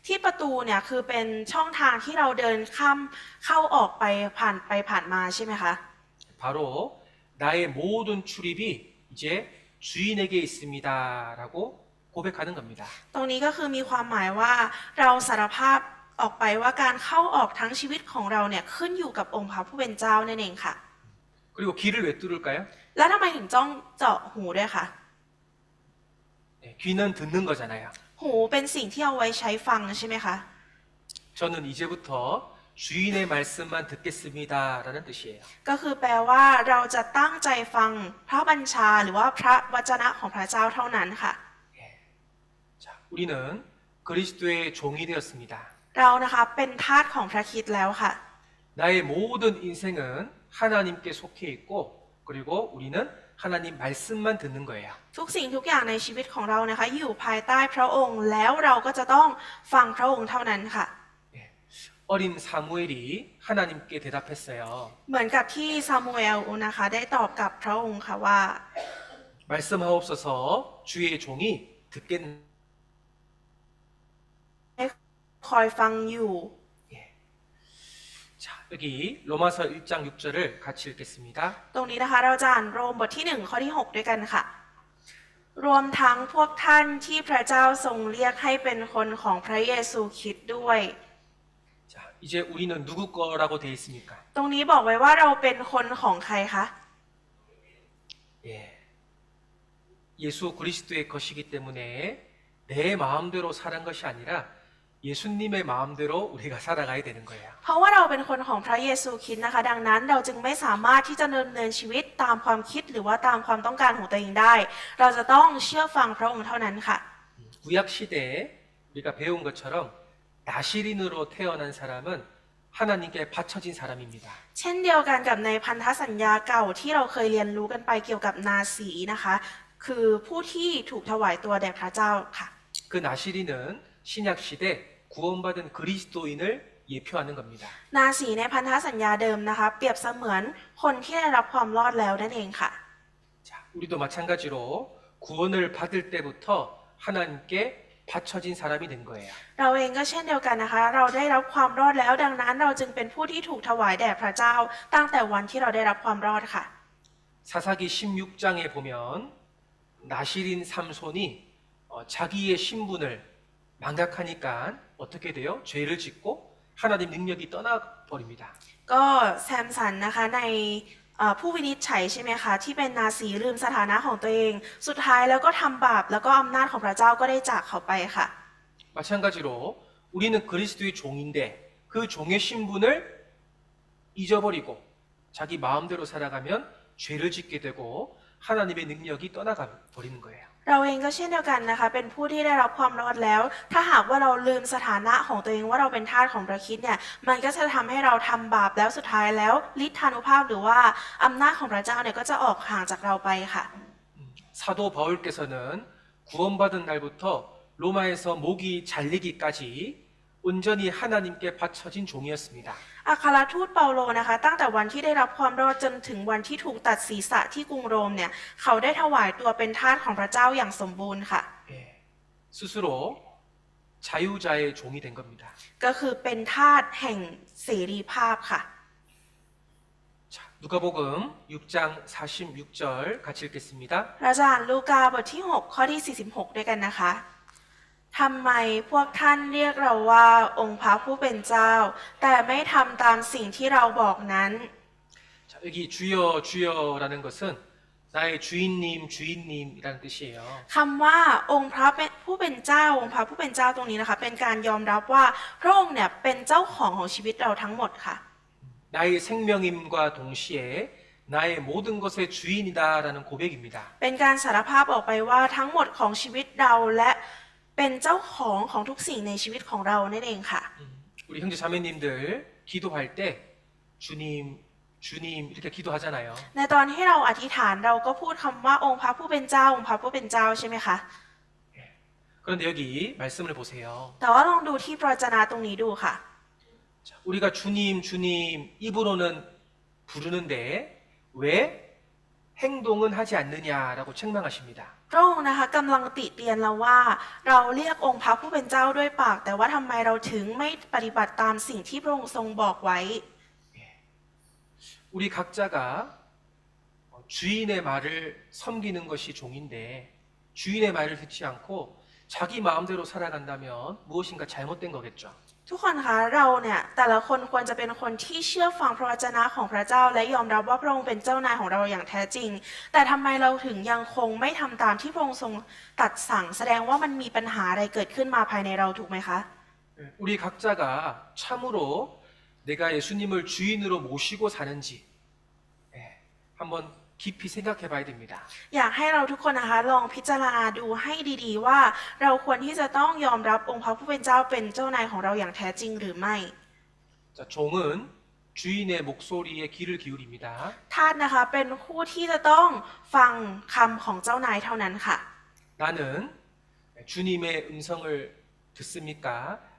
ที่ประตูเนี่ยคือเป็นช่องทางที่เราเดินเข้าออกไปผ่านมาใช่ไหมคะ 바로 나의 모든 출입이 이제 주인에게 있습니다라고 고백하는 겁니다. ตรงนี้ก็คือมีความหมายว่าเราสารภาพออกไปว่าการเข้าออกทั้งชีวิตของเราเนี่ยขึ้นอยู่กับองค์พระผู้เป็นเจ้านั่นเองค่ะ 그리고 귀를 왜 뚫을까요? แล้วทำไมถึงจ้องเจาะหูด้วยคะ 예, 귀는 듣는 거잖아요. หูเป็นสิ่งที่เอาไว้ใช้ฟังใช่ไหมคะ 저는 이제부터 주인의 말씀만 듣겠습니다라는 뜻이에요. ก็คือแปลว่าเราจะตั้งใจฟังพระบัญชาหรือว่าพระวจนะของพระเจ้าเท่านั้นค่ะ 자, 우리는 그리스도의 종이 되었습니다. เรานะคะเป็นทาสของพระคริสต์แล้วค่ะ 나의 모든 인생은 하나님께 속해 있고 그리고 우리는 하나님 말씀만 듣는 거예요. ทุกสิ่งทุกอย่างในชีวิตของเรานะคะอยู่ภายใต้พระองค์แล้วเราก็จะต้องฟังพระองค์เท่านั้นค่ะ 어린 사무엘이 하나님께 대답했어요. เหมือนกับที่ซามูเอลนะคะได้ตอบกับพระองค์ค่ะว่า 말씀하옵소서 주의 종이 듣겠 ให้คอยฟังอยู่ 자, 여기 로마서 1장 6절을 같이 읽겠습니다. ตรงนี้นะคะเราจะอ่านโรมบทที่1ข้อที่6ด้วยกันค่ะ รวมทั้งพวกท่านที่พระเจ้าทรงเรียกให้เป็นคนของพระเยซูคริสต์ด้วย 자, 이제 우리는 누구 거라고 돼 있습니까? ตรงนี้บอกไว้ว่าเราเป็นคนของใครคะ 예. 예수 그리스도의 것이기 때문에 내 마음대로 사는 것이 아니라 예수님의 마음대로 우리가 살아가야 되는 거예요. เพราะว่าเราเป็นคนของพระเยซูคริสต์นะคะ ดังนั้นเราจึงไม่สามารถที่จะดำเนินชีวิตตามความคิดหรือว่าตามความต้องการของตัวเองได้ เราจะต้องเชื่อฟังพระองค์เท่านั้นค่ะ 구약 시대에 우리가 배운 것처럼 나시린으로 태어난 사람은 하나님께 바쳐진 사람입니다. เช่นเดียวกันกับในพันธสัญญาเก่าที่เราเคยเรียนรู้กันไปเกี่ยวกับนาสีนะคะ คือผู้ที่ถูกถวายตัวแด่พระเจ้าค่ะ 그 나시린은 신약 시대 구원받은 그리스도인을 예표하는 겁니다. นาสีในพันธสัญญาเดิมนะคะ เปรียบเสมือนคนที่ได้รับความรอดแล้วนั่นเองค่ะ 자, 우리도 마찬가지로 구원을 받을 때부터 하나님께 바쳐진 사람이 된 거예요. เราเองก็เช่นเดียวกันนะคะ เราได้รับความรอดแล้ว ดังนั้นเราจึงเป็นผู้ที่ถูกถวายแด่พระเจ้า ตั้งแต่วันที่เราได้รับความรอดค่ะ 사사기 16장에 보면 나시린 삼손이 자기의 신분을 망각하니까 어떻게 돼요? 죄를 짓고 하나님 능력이 떠나버립니다. ก็แซมสันนะคะในผู้วินิจฉัยใช่ไหมคะที่เป็นนาสีลืมสถานะของตัวเอง สุดท้ายแล้วก็ทำบาปแล้วก็อำนาจของพระเจ้าก็ได้จากเขาไปค่ะ 마찬가지로 우리는 그리스도의 종인데 그 종의 신분을 잊어버리고 자기 마음대로 살아가면 죄를 짓게 되고 하나님의 능력이 떠나가 버리는 거예요. เราเองก็เช่นเดียวกันนะคะเป็นผู้ที่ได้รับความรอดแล้ว ถ้าหากว่าเราลืมสถานะของตัวเองว่าเราเป็นทาสของพระคริสต์เนี่ยมันก็จะทำให้เราทำบาปแล้วสุดท้ายแล้วฤทธานุภาพหรือว่าอำนาจของพระเจ้าเนี่ยก็จะออกห่างจากเราไปค่ะ 사도 바울께서는 구원받은 날부터 로마에서 목이 잘리기까지 온전히 하나님께 바쳐진 종이었습니다. อัครทูตเปาโลนะคะตั้งแต่วันที่ได้รับความรอดจนถึงวันที่ถูกตัดศีรษะที่กรุงโรมเนี่ยเขาได้ถวายตัวเป็นทาสของพระเจ้าอย่างสมบูรณ์ค่ะ 예, 스스로 자유자의 종이 된 겁니다. ก็คือเป็นทาสแห่งเสรีภาพค่ะ 자, 누가복음 6장 46절 같이 읽겠습니다. เราจะอ่านลูกาบทที่6ข้อที่46ด้วยกันนะคะทำไมพวกท่านเรียกเราว่าองค์พระผู้เป็นเจ้า แต่ไม่ทำตามสิ่งที่เราบอกนั้น 자, 여기 주여 주여라는 것은 나의 주인님 주인님이라는 뜻이에요. คำว่าองค์พระผู้เป็นเจ้าองค์พระผู้เป็นเจ้าตรงนี้นะคะเป็นการยอมรับว่าพระองค์เนี่ยเป็นเจ้าของชีวิตเราทั้งหมดค่ะ 나의 생명임과 동시에 나의 모든 것의 주인이다라는 고백입니다. เป็นการสารภาพออกไปว่าทั้งหมดของชีวิตเราและเป็นเจ้าของทุกสิ่งในชีวิตของเรานั่นเองค่ะ 우리 형제 자매님들 기도할 때 주님 주님 이렇게 기도하잖아요. ในตอนที่เราอธิษฐานเราก็พูดคำว่าองค์พระผู้เป็นเจ้าองค์พระผู้เป็นเจ้าใช่ไหมคะ 그런데 여기 말씀을 보세요. แต่ว่าลองดูที่พระวจนะตรงนี้ดูค่ะ 자, 우리가 주님, 주님 입으로는 부르는데 왜 행동은 하지 않느냐라고 책망하십니다. พระองค์นะคะกำลังติเตียนเราว่า เราเรียกองค์พระผู้เป็นเจ้าด้วยปาก แต่ว่าทำไมเราถึงไม่ปฏิบัติตามสิ่งที่พระองค์ทรงบอกไว้ 우리 각자가 주인의 말을 섬기는 것이 종인데 주인의 말을 듣지 않고 자기 마음대로 살아간다면 무엇인가 잘못된 거겠죠. ทุกคนคะเราเนี่ยแต่ละคนควรจะเป็นคนที่เชื่อฟังพระวจนะของพระเจ้า และยอมรับว่าพระองค์เป็นเจ้านายของเราอย่างแท้จริง แต่ทำไมเราถึงยังคงไม่ทำตามที่พระองค์ทรงตรัดสั่ง แสดงว่ามันมีปัญหาอะไรเกิดขึ้นมาภายในเราถูกไหมคะ 우리 각자가 참으로 내가 예수님을 주인으로 모시고 사는지 한번 깊이 생각해 봐야 됩니다. อยากให้เราทุกคนนะคะลองพิจารณาดูให้ดีๆว่า เราควรที่จะต้องยอมรับองค์พระผู้เป็นเจ้าเป็นเจ้านายของเราอย่างแท้จริงหรือไม่ 자, 종은 주인의 목소리에 귀를 기울입니다. ทาสนะคะเป็นผู้ที่จะต้องฟังคำของเจ้านายเท่านั้นค่ะ 나는 주님의 음성을 듣습니까?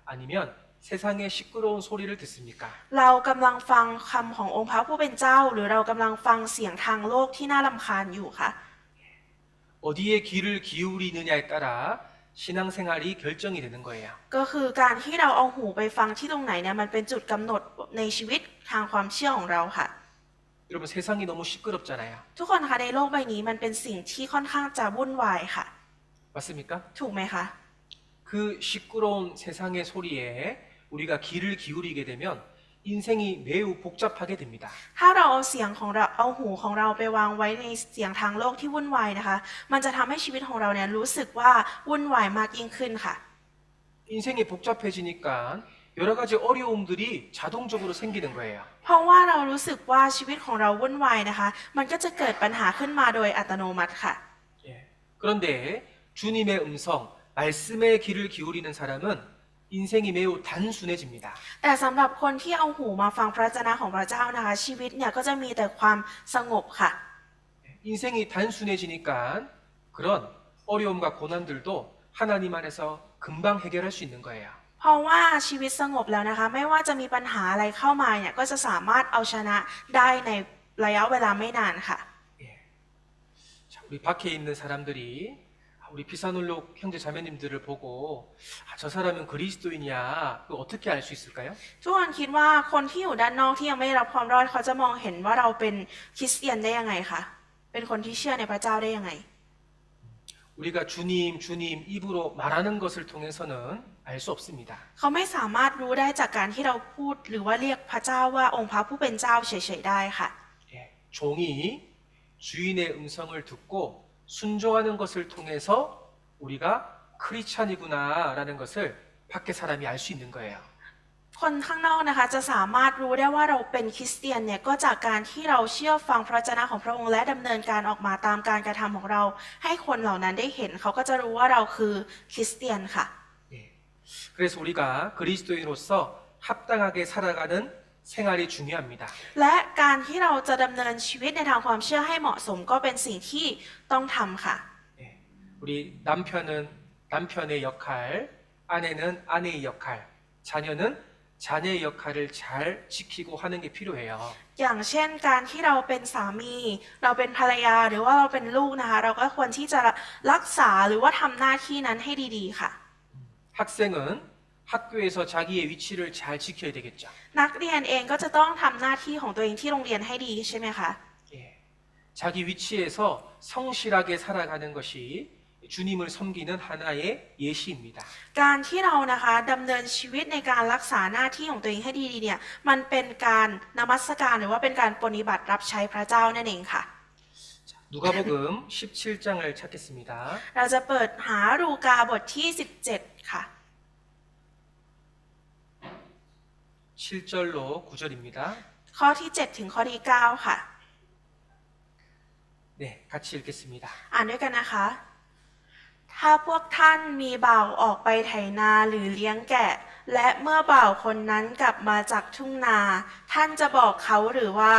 아니면 세상의 시끄러운 소리를 듣습니까? เรากำลังฟังคำขององค์พระผู้เป็นเจ้า หรือเรากำลังฟังเสียงทางโลกที่น่ารำคาญอยู่ค่ะ 어디에 귀를 기울이느냐에 따라 신앙생활이 결정이 되는 거예요. ก็คือการที่เราเอาหูไปฟังที่ตรงไหนเนี่ยมันเป็นจุดกำหนดในชีวิตทางความเชื่อของเราค่ะ 여러분 세상이 너무 시끄럽잖아요. ทุกคนคะในโลกใบนี้มันเป็นสิ่งที่ค่อนข้างจะวุ่นวายค่ะ 맞습니까? ถูกไหมคะ 그 시끄러운 세상의 소리에 우리가 귀를 기울이게 되면 인생이 매우 복잡하게 됩니다. ถ้าเราเอาเสียงของเราเอาหูของเราไปวางไว้ในเสียงทางโลกที่วุ่นวายนะคะ มันจะทำให้ชีวิตของเราเนี่ยรู้สึกว่าวุ่นวายมากยิ่งขึ้นค่ะ 인생이 복잡해지니까 여러 가지 어려움들이 자동적으로 생기는 거예요. เพราะว่าเรารู้สึกว่าชีวิตของเราวุ่นวายนะคะ มันก็จะเกิดปัญหาขึ้นมาโดยอัตโนมัติค่ะ 예. 그런데 주님의 음성, 말씀에 귀를 기울이는 사람은 인생이 매우 단순해집니다. แต่สำหรับคนที่เอาหูมาฟังพระวจนะของพระเจ้านะคะ ชีวิตเนี่ยก็จะมีแต่ความสงบค่ะ 인생이 단순해지니까 그런 어려움과 고난들도 하나님 안에서 금방 해결할 수 있는 거예요. เพราะว่าชีวิตสงบแล้วนะคะ ไม่ว่าจะมีปัญหาอะไรเข้ามาเนี่ยก็จะสามารถเอาชนะได้ในระยะเวลาไม่นานค่ะ 예. 자, 우리 밖에 있는 사람들이 우리 피사놀록 형제 자매님들을 보고 저 사람은 그리스도인이야. 그거 어떻게 알 수 있을까요? ทุกคนคิดว่าคนที่อยู่ด้านนอกที่ยังไม่ได้รับความรอดเขาจะมองเห็นว่าเราเป็นคริสเตียนได้ยังไงคะเป็นคนที่เชื่อในพระเจ้าได้ยังไง 우리가 주님, 주님 입으로 말하는 것을 통해서는 알 수 없습니다. เขาไม่สามารถรู้ได้จากการที่เราพูดหรือว่าเรียกพระเจ้าว่าองค์พระผู้เป็นเจ้าเฉยๆได้ค่ะ 예, 종이 주인의 음성을 듣고 순종하는 것을 통해서 우리가 크리스찬이구나라는 것을 밖에 사람이 알 수 있는 거예요. คนข้างนอกนะคะจะสามารถรู้ได้ว่าเราเป็นคริสเตียนเนี่ยก็จากการที่เราเชื่อฟังพระวจนะของพระองค์และดำเนินการออกมาตามการกระทำของเรา ให้คนเหล่านั้นได้เห็นเขาก็จะรู้ว่าเราคือคริสเตียนค่ะ 예. 그래서 우리가 그리스도인으로서 합당하게 살아가는 생활이 중요합니다. และการที่เราจะดำเนินชีวิตในทางความเชื่อให้เหมาะสมก็เป็นสิ่งที่ต้องทำค่ะ 예. 우리 남편은 남편의 역할, 아내는 아내의 역할, 자녀는 자녀의 역할을 잘 지키고 하는 게 필요해요. อย่างเช่นการที่เราเป็นสามี เราเป็นภรรยาหรือว่าเราเป็นลูกนะคะเราก็ควรที่จะรักษาหรือว่าทำหน้าที่นั้นให้ดีๆค่ะ 학생은 학교에서 자기의 위치를 잘 지켜야 되겠죠. นักเรียนเองก็จะต้องทำหน้าที่ของตัวเองที่โรงเรียนให้ดีใช่ไหมคะ 예. 자기 위치에서 성실하게 살아가는 것이 주님을 섬기는 하나의 예시입니다. การที่เรานะคะดำเนินชีวิตในการรักษาหน้าที่ของตัวเองให้ดีๆเนี่ยมันเป็นการนมัสการหรือว่าเป็นการปฏิบัติรับใช้พระเจ้านั่นเองค่ะ 누가복음 17장을 찾겠습니다. เราจะเปิดหาลูกาบทที่ 17 ค่ะ 7절로 9절입니다. ข้อที่ 7 ถึงข้อที่ 9 ค่ะ 네, 같이 읽겠습니다. อ่านด้วยกันนะคะ ถ้าพวกท่านมีบ่าวออกไปไถนาหรือเลี้ยงแกะ และเมื่อบ่าวคนนั้นกลับมาจากทุ่งนา ท่านจะบอกเขาหรือว่า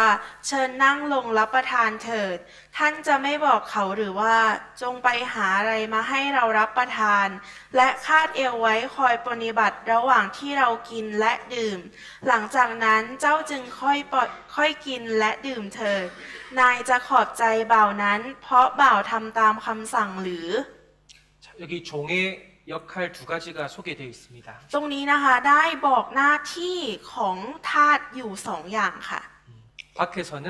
เชิญนั่งลงรับประทานเถิด ท่านจะไม่บอกเขาหรือว่า จงไปหาอะไรมาให้เรารับประทาน และคาดเอวไว้คอยปฏิบัติระหว่างที่เรากินและดื่ม หลังจากนั้นเจ้าจึงค่อยกินและดื่มเถิด นายจะขอบใจบ่าวนั้น เพราะบ่าวทำตามคำสั่งหรือ 자, 여기 종의 역할 두 가지가 소개되어 있습니다. ตรงนี้นะคะได้บอกหน้าที่ของทาสอยู่สองอย่างค่ะ 밖에서는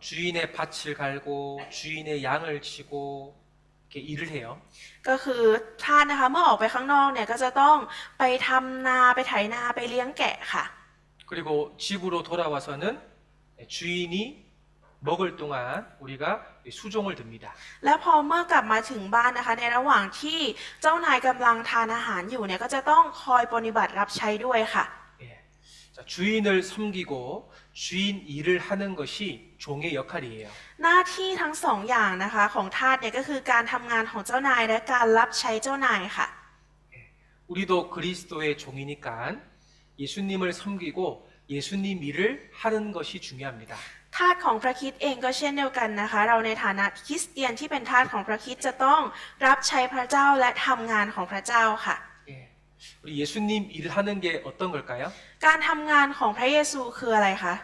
주인의 밭을 갈고 주인의 양을 치고 이렇게 일을 해요. ก็คือทาสนะคะเมื่อออกไปข้างนอกเนี่ยก็จะต้องไปทำนาไปไถนาไปเลี้ยงแกะค่ะ 그리고 집으로 돌아와서는 주인이 먹을 동안 우리가 수종을 듭니다. และพอเมื่อกลับมาถึงบ้านนะคะในระหว่างที่เจ้านายกำลังทานอาหารอยู่เนี่ยก็จะต้องคอยปฏิบัติรับใช้ด้วยค่ะ 예. 자, 주인을 섬기고 주인 일을 하는 것이 종의 역할이에요. หน้าที่ทั้งสองอย่างนะคะของทาสเนี่ยก็คือการทำงานของเจ้านายและการรับใช้เจ้านายค่ะ 우리도 그리스도의 종이니까 예수님을 섬기고 예수님 일을 하는 것이 중요합니다. ทาสของพระคริสต์เองก็เช่นเดียวกันนะคะ เราในฐานะคริสเตียนที่เป็นทาสของพระคริสต์จะต้องรับใช้พระเจ้าและทำงานของพระเจ้าค่ะ 예. 우리 예수님 일을 하는 게 어떤 걸까요? การทำงานของพระเยซูคืออะไรคะ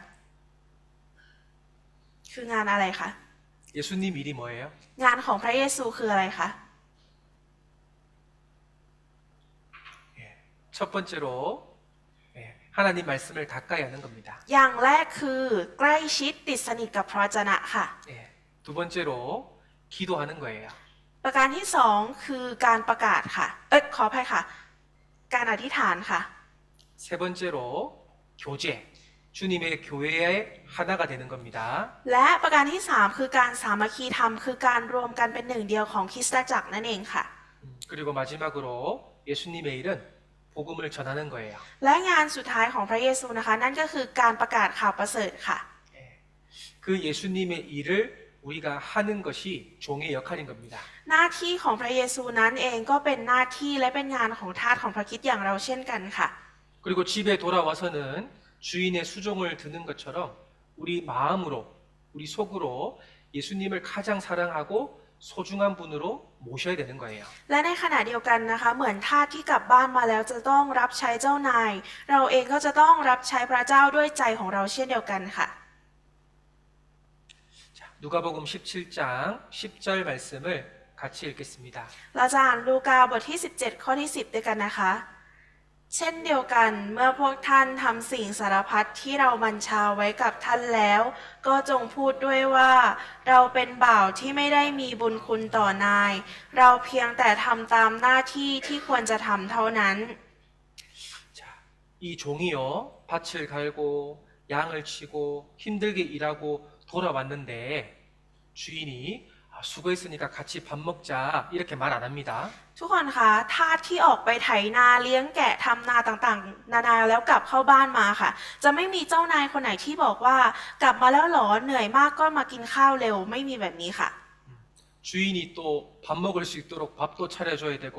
คืองานอะไรคะ 예수님 일이 뭐예요? งานของพระเยซูคืออะไรคะ 첫 번째로 하나님 말씀을 가까이 하는 겁니다. อย่างแรกคือใกล้ชิดติดสนิทกับพระวจนะค่ะ 두 번째로 기도하는 거예요. ประการที่สองคือการประกาศค่ะ ขออภัยค่ะ การอธิษฐานค่ะ 세 번째로 교제, 주님의 교회의 하나가 되는 겁니다. และประการที่สามคือการสามัคคีธรรมคือการรวมกันเป็นหนึ่งเดียวของคริสตจักรนั่นเองค่ะ 그리고 마지막으로 예수님의 일은 복음을 전하는 거예요. และงานสุดท้ายของพระเยซูนะคะ นั่นก็คือการประกาศข่าวประเสริฐค่ะ 그 예수님의 일을 우리가 하는 것이 종의 역할인 겁니다. หน้าที่ของพระเยซูนั้นเองก็เป็นหน้าที่และเป็นงานของทาสของพระคริสต์อย่างเราเช่นกันค่ะ 그리고 집에 돌아와서는 주인의 수종을 드는 것처럼 우리 마음으로, 우리 속으로 예수님을 가장 사랑하고 소중한 분으로 모셔야 되는 거예요. และในขณะเดียวกันนะคะ เหมือนทาสที่กลับบ้านมาแล้วจะต้องรับใช้เจ้านาย เราเองก็จะต้องรับใช้พระเจ้าด้วยใจของเราเช่นเดียวกันค่ะ 자, 누가복음 17장 10절 말씀을 같이 읽겠습니다. เราจะอ่านลูกาบทที่ 17 ข้อที่ 10 ด้วยกันนะคะ เช่นเดียวกันเมื่อพวกท่านทำสิ่งสารพัดที่เราบัญชาไว้กับท่านแล้ว ก็จงพูดด้วยว่า เราเป็นบ่าวที่ไม่ได้มีบุญคุณต่อนาย เราเพียงแต่ทำตามหน้าที่ที่ควรจะทำเท่านั้น 자, 이 종이요, 밭을 갈고 양을 치고 힘들게 일하고 돌아왔는데 주인이 수고했으니까 같이 밥 먹자 이렇게 말 안 합니다. ทุกคนคะทาสที่ออกไปไถนาเลี้ยงแกะทำนาต่างๆ นานาแล้วกลับเข้าบ้านมาค่ะ จะไม่มีเจ้านายคนไหนที่บอกว่ากลับมาแล้วเหรอเหนื่อยมากก็มากินข้าวเร็วไม่มีแบบนี้ค่ะ 주인이 또 밥 먹을 수 있도록 밥도 차려줘야 되고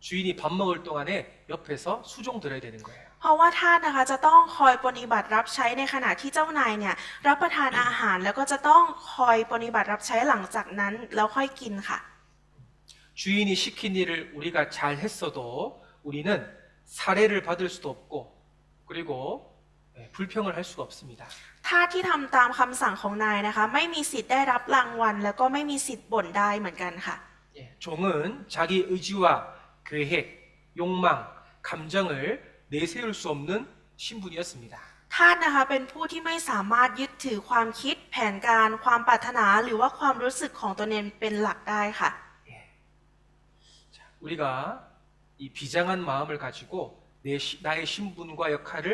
주인이 밥 먹을 동안에 옆에서 수종 들어야 되는 거예요. เพราะว่าทาสนะคะจะต้องคอยปฏิบัติรับใช้ในขณะที่เจ้านายเนี่ยรับประทานอาหารแล้วก็จะต้องคอยปฏิบัติรับใช้หลังจากนั้นแล้วค่อยกินค่ะ 주인이 시킨 일을 우리가 잘 했어도 우리는 사례를 받을 수도 없고 그리고 불평을 할 수가 없습니다. ทาสที่ทำตามคำสั่งของนายนะคะ ไม่มีสิทธิ์ได้รับรางวัลแล้วก็ไม่มีสิทธิ์บ่นได้เหมือนกันค่ะ 종은 자기 의지와 계획, 욕망, 감정을 내세울 수 없는 신분이었습니다. ทาสนะคะเป็นผู้ที่ไม่สามารถยึดถือความคิดแผนการความปรารถนาหรือว่าความรู้สึกของตนเองเป็นหลักได้ค่ะ 우리가 이 비장한 마음을 가지고 나의 신분과 역할을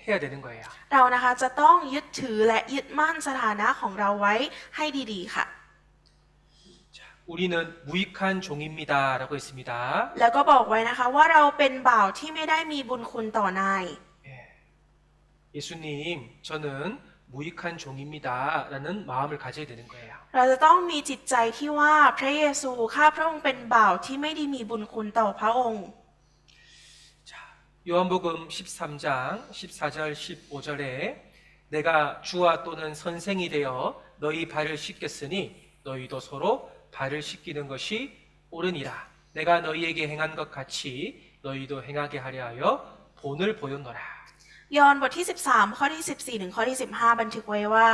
해야 되는 거예요. เรานะคะจะต้องยึดถือและยึดมั่นสถานะของเราไว้ให้ดีๆค่ะ 자, 우리는 무익한 종입니다라고 했습니다. แล้วก็บอกไว้นะคะว่าเราเป็นบ่าวที่ไม่ได้มีบุญคุณต่อนาย 예수님, 저는 무익한 종입니다라는 마음을 가져야 되는 거예요. เราจะต้องมีจิตใจที่ว่าพระเยซูข้าพระองค์เป็นบ่าวที่ไม่ได้มีบุญคุณต่อพระองค์ 자, 요한복음 13장 14절 15절에 내가 주와 또는 선생이 되어 너희 발을 씻겼으니 너희도 서로 발을 씻기는 것이 옳으니라. 내가 너희에게 행한 것 같이 너희도 행하게 하려 하여 본을 보였노라. ยอห์นบทที่ 13 ข้อที่ 14 ถึงข้อที่ 15 บันทึกไว้ว่า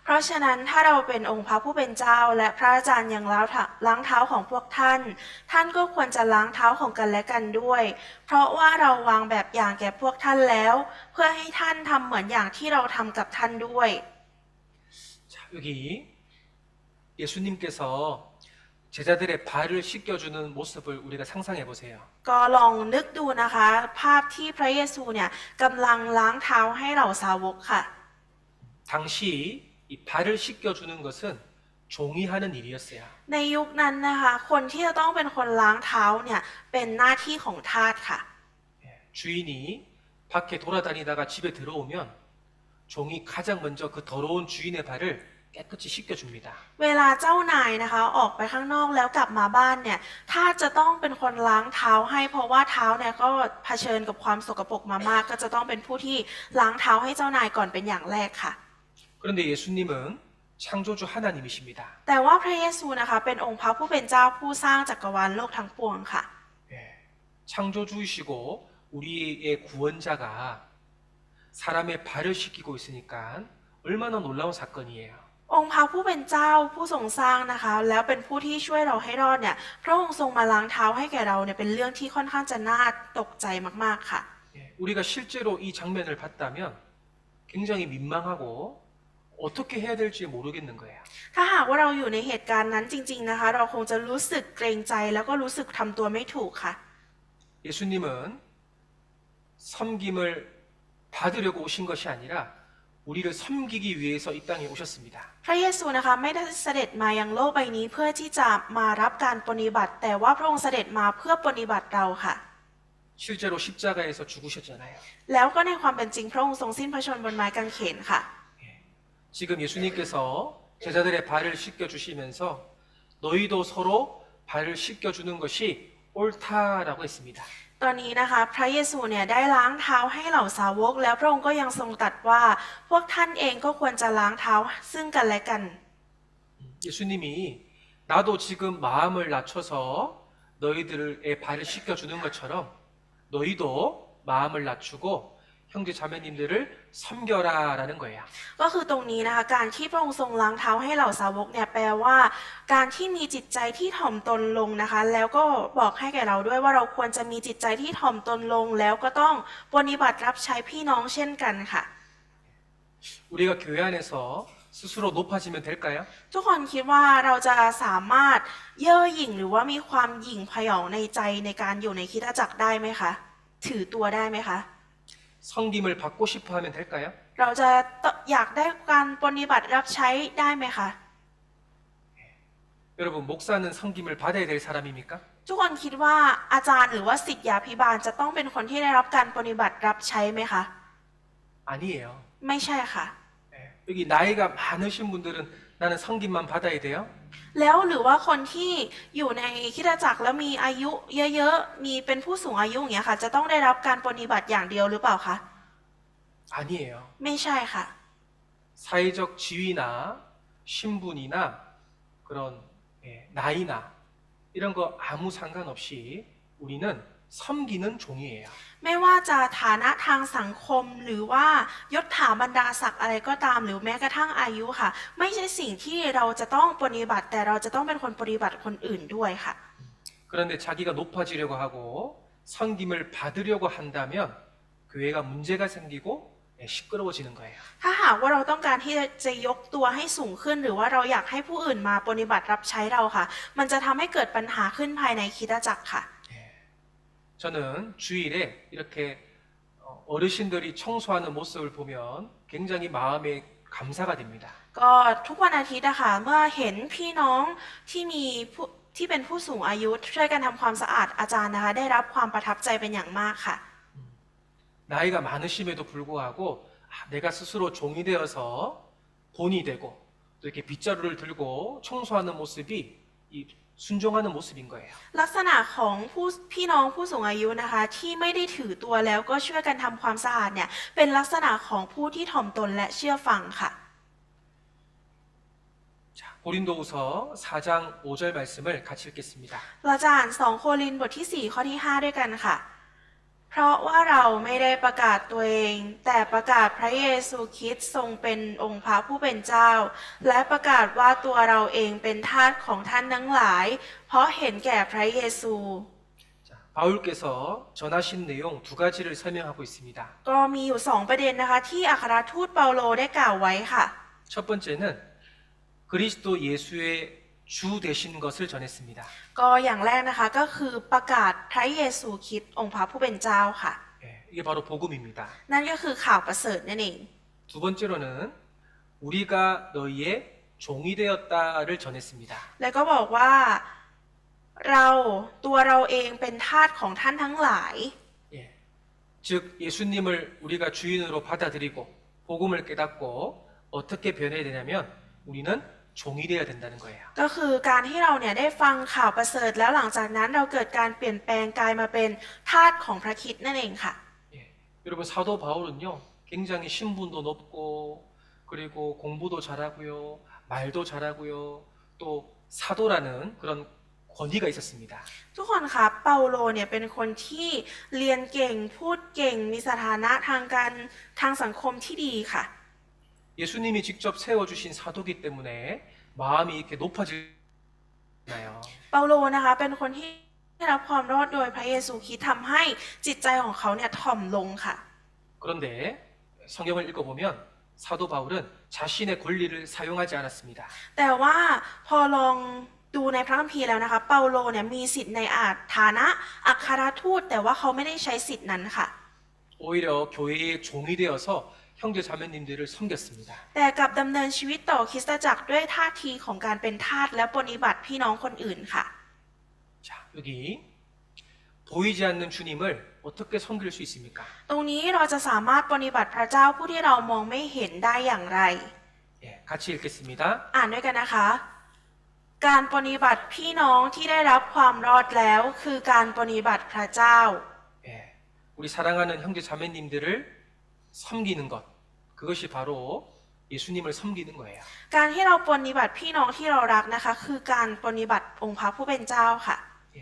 เพราะฉะนั้นถ้าเราเป็นองค์พระผู้เป็นเจ้าและพระอาจารย์ยังล้างเท้าของพวกท่าน ท่านก็ควรจะล้างเท้าของกันและกันด้วย เพราะว่าเราวางแบบอย่างแก่พวกท่านแล้ว เพื่อให้ท่านทำเหมือนอย่างที่เราทำกับท่านด้วย 자, 여기 예수님께서 제자들의 발을 씻겨주는 모습을 우리가 상상해 보세요. ก็ลองนึกดูนะคะ ภาพที่พระเยซูเนี่ยกำลังล้างเท้าให้เหล่าสาวกค่ะ 당시 이 발을 씻겨주는 것은 종이 하는 일이었어요. ในยุคนั้นนะคะคนที่จะต้องเป็นคนล้างเท้าเนี่ยเป็นหน้าที่ของทาสค่ะ 주인이 밖에 돌아다니다가 집에 들어오면 종이 가장 먼저 그 더러운 주인의 발을 깨끗이 씻겨줍니다. เวลาเจ้านายนะคะออกไปข้างนอกแล้วกลับมาบ้านเนี่ยทาสจะต้องเป็นคนล้างเท้าให้เพราะว่าเท้าเนี่ยก็เผชิญกับความสกปรกมามากก็จะต้องเป็นผู้ที่ล้างเท้าให้เจ้านายก่อนเป็นอย่างแรกค่ะ 그런데 예수님은 창조주 하나님이십니다. แต่ว่าพระเยซูนะคะเป็นองค์พระผู้เป็นเจ้าผู้สร้างจักรวาลโลกทั้งปวงค่ะ 창조주이시고 우리의 구원자가 사람의 발을 씻기고 있으니까 얼마나 놀라운 사건이에요. องค์พระผู้เป็นเจ้าผู้ทรงสร้างนะคะแล้วเป็นผู้ที่ช่วยเราให้รอดเนี่ยพระองค์ทรงมาล้างเท้าให้แก่เราเนี่ยเป็นเรื่องที่ค่อนข้างจะน่าตกใจมากๆค่ะ 우리가 실제로 이 장면을 봤다면 굉장히 민망하고 어떻게 해야 될지 모르겠는 거예요. ถ้าหากว่าเราอยู่ในเหตุการณ์นั้นจริงๆนะคะเราคงจะรู้สึกเกรงใจแล้วก็รู้สึกทำตัวไม่ถูกค่ะ 예수님은 섬김을 받으려고 오신 것이 아니라 우리를 섬기기 위해서 이 땅에 오셨습니다. พระเยซูนะคะไม่ได้เสด็จมายังโลกใบนี้เพื่อที่จะมารับการปฏิบัติ แต่ว่าพระองค์เสด็จมาเพื่อปฏิบัติเราค่ะ 실제로 십자가에서 죽으셨잖아요. แล้วก็ในความเป็นจริงพระองค์ทรงสิ้นพระชนม์บนไม้กางเขนค่ะ 지금 예수님께서 제자들의 발을 씻겨주시면서 너희도 서로 발을 씻겨주는 것이 옳다라고 했습니다. ตอนนี้นะคะพระเยซูเนี่ยได้ล้างเท้าให้เหล่าสาวกแล้วพระองค์ก็ยังทรงตรัสว่าพวกท่านเองก็ควรจะล้างเท้าซึ่งกันและกัน 예수님이 나도 지금 마음을 낮춰서 너희들의 발을 씻겨주는 것처럼 너희도 마음을 낮추고 형제 자매님들을 섬겨라라는 거예요. ก็คือตรงนี้นะคะการที่พระองค์ทรงล้างเท้าให้เหล่าสาวกเนี่ยแปลว่า การที่มีจิตใจที่ถ่อมตนลงนะคะแล้วก็บอกให้แก่เราด้วยว่าเราควรจะมีจิตใจที่ถ่อมตนลงแล้วก็ต้องปฏิบัติรับใช้พี่น้องเช่นกันค่ะ 우리가 교회 안에서 스스로 높아지면 될까요? ทุกคนคิดว่าเราจะสามารถเย่อหยิ่งหรือว่ามีความหยิ่งพยองในใจในการอยู่ในคริสตจักรได้ไหมคะถือตัวได้ไหมคะ 섬김을 받고 싶어 하면 될까요? เราจะอยากได้การปฏิบัติรับใช้ได้ไหมคะ 여러분 목사는 섬김을 받아야 될 사람입니까? ทุกคนคิดว่าอาจารย์หรือว่าศิษยาภิบาลจะต้องเป็นคนที่ได้รับการปฏิบัติรับใช้ไหมคะ 아니에요. ไม่ใช่ค่ะ 여기 나이가 많으신 분들은 나는 섬김만 받아야 돼요? แล้วหรือว่าคนที่อยู่ในคริสตจักรแล้วมีอายุเยอะๆมีเป็นผู้สูงอายุอย่างเงี้ยค่ะจะต้องได้รับการปฏิบัติอย่างเดียวหรือเปล่าคะ 아니에요. ไม่ใช่ค่ะ 사회적 지위나 신분이나 그런 나이나 이런 거 아무 상관없이 우리는 섬기는 종이에요. ไม่ว่าจะฐานะทางสังคมหรือว่ายศถาบรรดาศักดิ์อะไรก็ตามหรือแม้กระทั่งอายุค่ะ ไม่ใช่สิ่งที่เราจะต้องปฏิบัติแต่เราจะต้องเป็นคนปฏิบัติคนอื่นด้วยค่ะ 그런데 자기가 높아지려고 하고 섬김을 받으려고 한다면 교회가 문제가 생기고 시끄러워지는 거예요. ถ้าหากว่าเราต้องการที่จะยกตัวให้สูงขึ้นหรือว่าเราอยากให้ผู้อื่นมาปฏิบัติรับใช้เราค่ะ มันจะทำให้เกิดปัญหาขึ้นภายในคริสตจักรค่ะ 저는 주일에 이렇게 어르신들이 청소하는 모습을 보면 굉장히 마음에 감사가 됩니다. ก็ทุกวันอาทิตย์นะคะเมื่อเห็นพี่น้องที่มีที่เป็นผู้สูงอายุช่วยกันทำความสะอาดอาจารย์นะคะได้รับความประทับใจเป็นอย่างมากค่ะ 나이가 많으심에도 불구하고 내가 스스로 종이 되어서 본이 되고 또 이렇게 빗자루를 들고 청소하는 모습이 이 순종하는 모습인 거예요. ลักษณะของพี่น้องผู้สูงอายุนะคะที่ไม่ได้ถือตัวแล้วก็ช่วยกันทำความสะอาดเนี่ยเป็นลักษณะของผู้ที่ถ่อมตนและเชื่อฟังค่ะ 자, 고린도후서 4장 5절 말씀을 같이 읽겠습니다. เราจะอ่าน2 โครินธ์บทที่ 4 ข้อที่ 5 ด้วยกันค่ะ เพราะว่าเราไม่ได้ประกาศตัวเอง แต่ประกาศพระเยซูคริสต์ทรงเป็นองค์พระผู้เป็นเจ้า และประกาศว่าตัวเราเองเป็นทาสของท่านทั้งหลาย เพราะเห็นแก่พระเยซู 자, 바울께서 전하신 내용 두 가지를 설명하고 있습니다. ก็มีอยู่2 ประเด็นนะคะที่อัครทูตเปาโลได้กล่าวไว้ค่ะ 첫 번째는 그리스도 예수의 주 되신 것을 전했습니다. ก็อย่างแรกนะคะก็คือประกาศพระเยซูคริสต์องค์พระผู้เป็นเจ้าค่ะ 예, 이게 바로 복음입니다. นั่นก็คือข่าวประเสริฐนั่นเอง 두 번째로는 우리가 너희의 종이 되었다를 전했습니다. แล้วก็บอกว่าตัวเราเองเป็นทาสของท่านทั้งหลาย 예, 즉 예수님을 우리가 주인으로 받아들이고 복음을 깨닫고 어떻게 변해야 되냐면 우리는 종이 되어야 된다는 거예요. ก็คือการที่เราเนี่ยได้ฟังข่าวประเสริฐแล้วหลังจากนั้นเราเกิดการเปลี่ยนแปลงกลายมาเป็นทาสของพระคริสต์นั่นเองค่ะ 예, 여러분 사도 바울은요 굉장히 신분도 높고 그리고 공부도 잘하고요 말도 잘하고요 또 사도라는 그런 권위가 있었습니다. ทุกคนคะเปาโลเนี่ยเป็นคนที่เรียนเก่งพูดเก่งมีสถานะทางสังคมที่ดีค่ะ 예수님이 직접 세워주신 사도기 때문에 마음이 이렇게 높아지나요? เปาโลนะคะเป็นคนที่ได้รับความรอดโดยพระเยซูคริสต์ทำให้จิตใจของเขาเนี่ยถ่อมลงค่ะ 그런데 성경을 읽어보면 사도 바울은 자신의 권리를 사용하지 않았습니다. แต่ว่าพอลองดูในพระคัมภีร์แล้วนะคะเปาโลเนี่ยมีสิทธิ์ในฐานะอัครทูตแต่ว่าเขาไม่ได้ใช้สิทธิ์นั้นค่ะ 오히려 교회의 종이 되어서 형제 자매님들을 섬겼습니다. แต่กลับดำเนินชีวิตต่อคริสตจักรด้วยท่าทีของการเป็นทาสและปฏิบัติพี่น้องคนอื่นค่ะ 자, 여기 보이지 않는 주님을 어떻게 섬길 수 있습니까? ตรงนี้เราจะสามารถปฏิบัติพระเจ้าผู้ที่เรามองไม่เห็นได้อย่างไร 예, 같이 읽겠습니다. อ่านด้วยกันนะคะ การปฏิบัติพี่น้องที่ได้รับความรอดแล้วคือการปฏิบัติพระเจ้า 예, 우리 사랑하는 형제 자매님들을 섬기는 것, 그것이 바로 예수님을 섬기는 거예요. การที่เราปฏิบัติพี่น้องที่เรารักนะคะคือการปฏิบัติองค์พระผู้เป็นเจ้าค่ะ 예,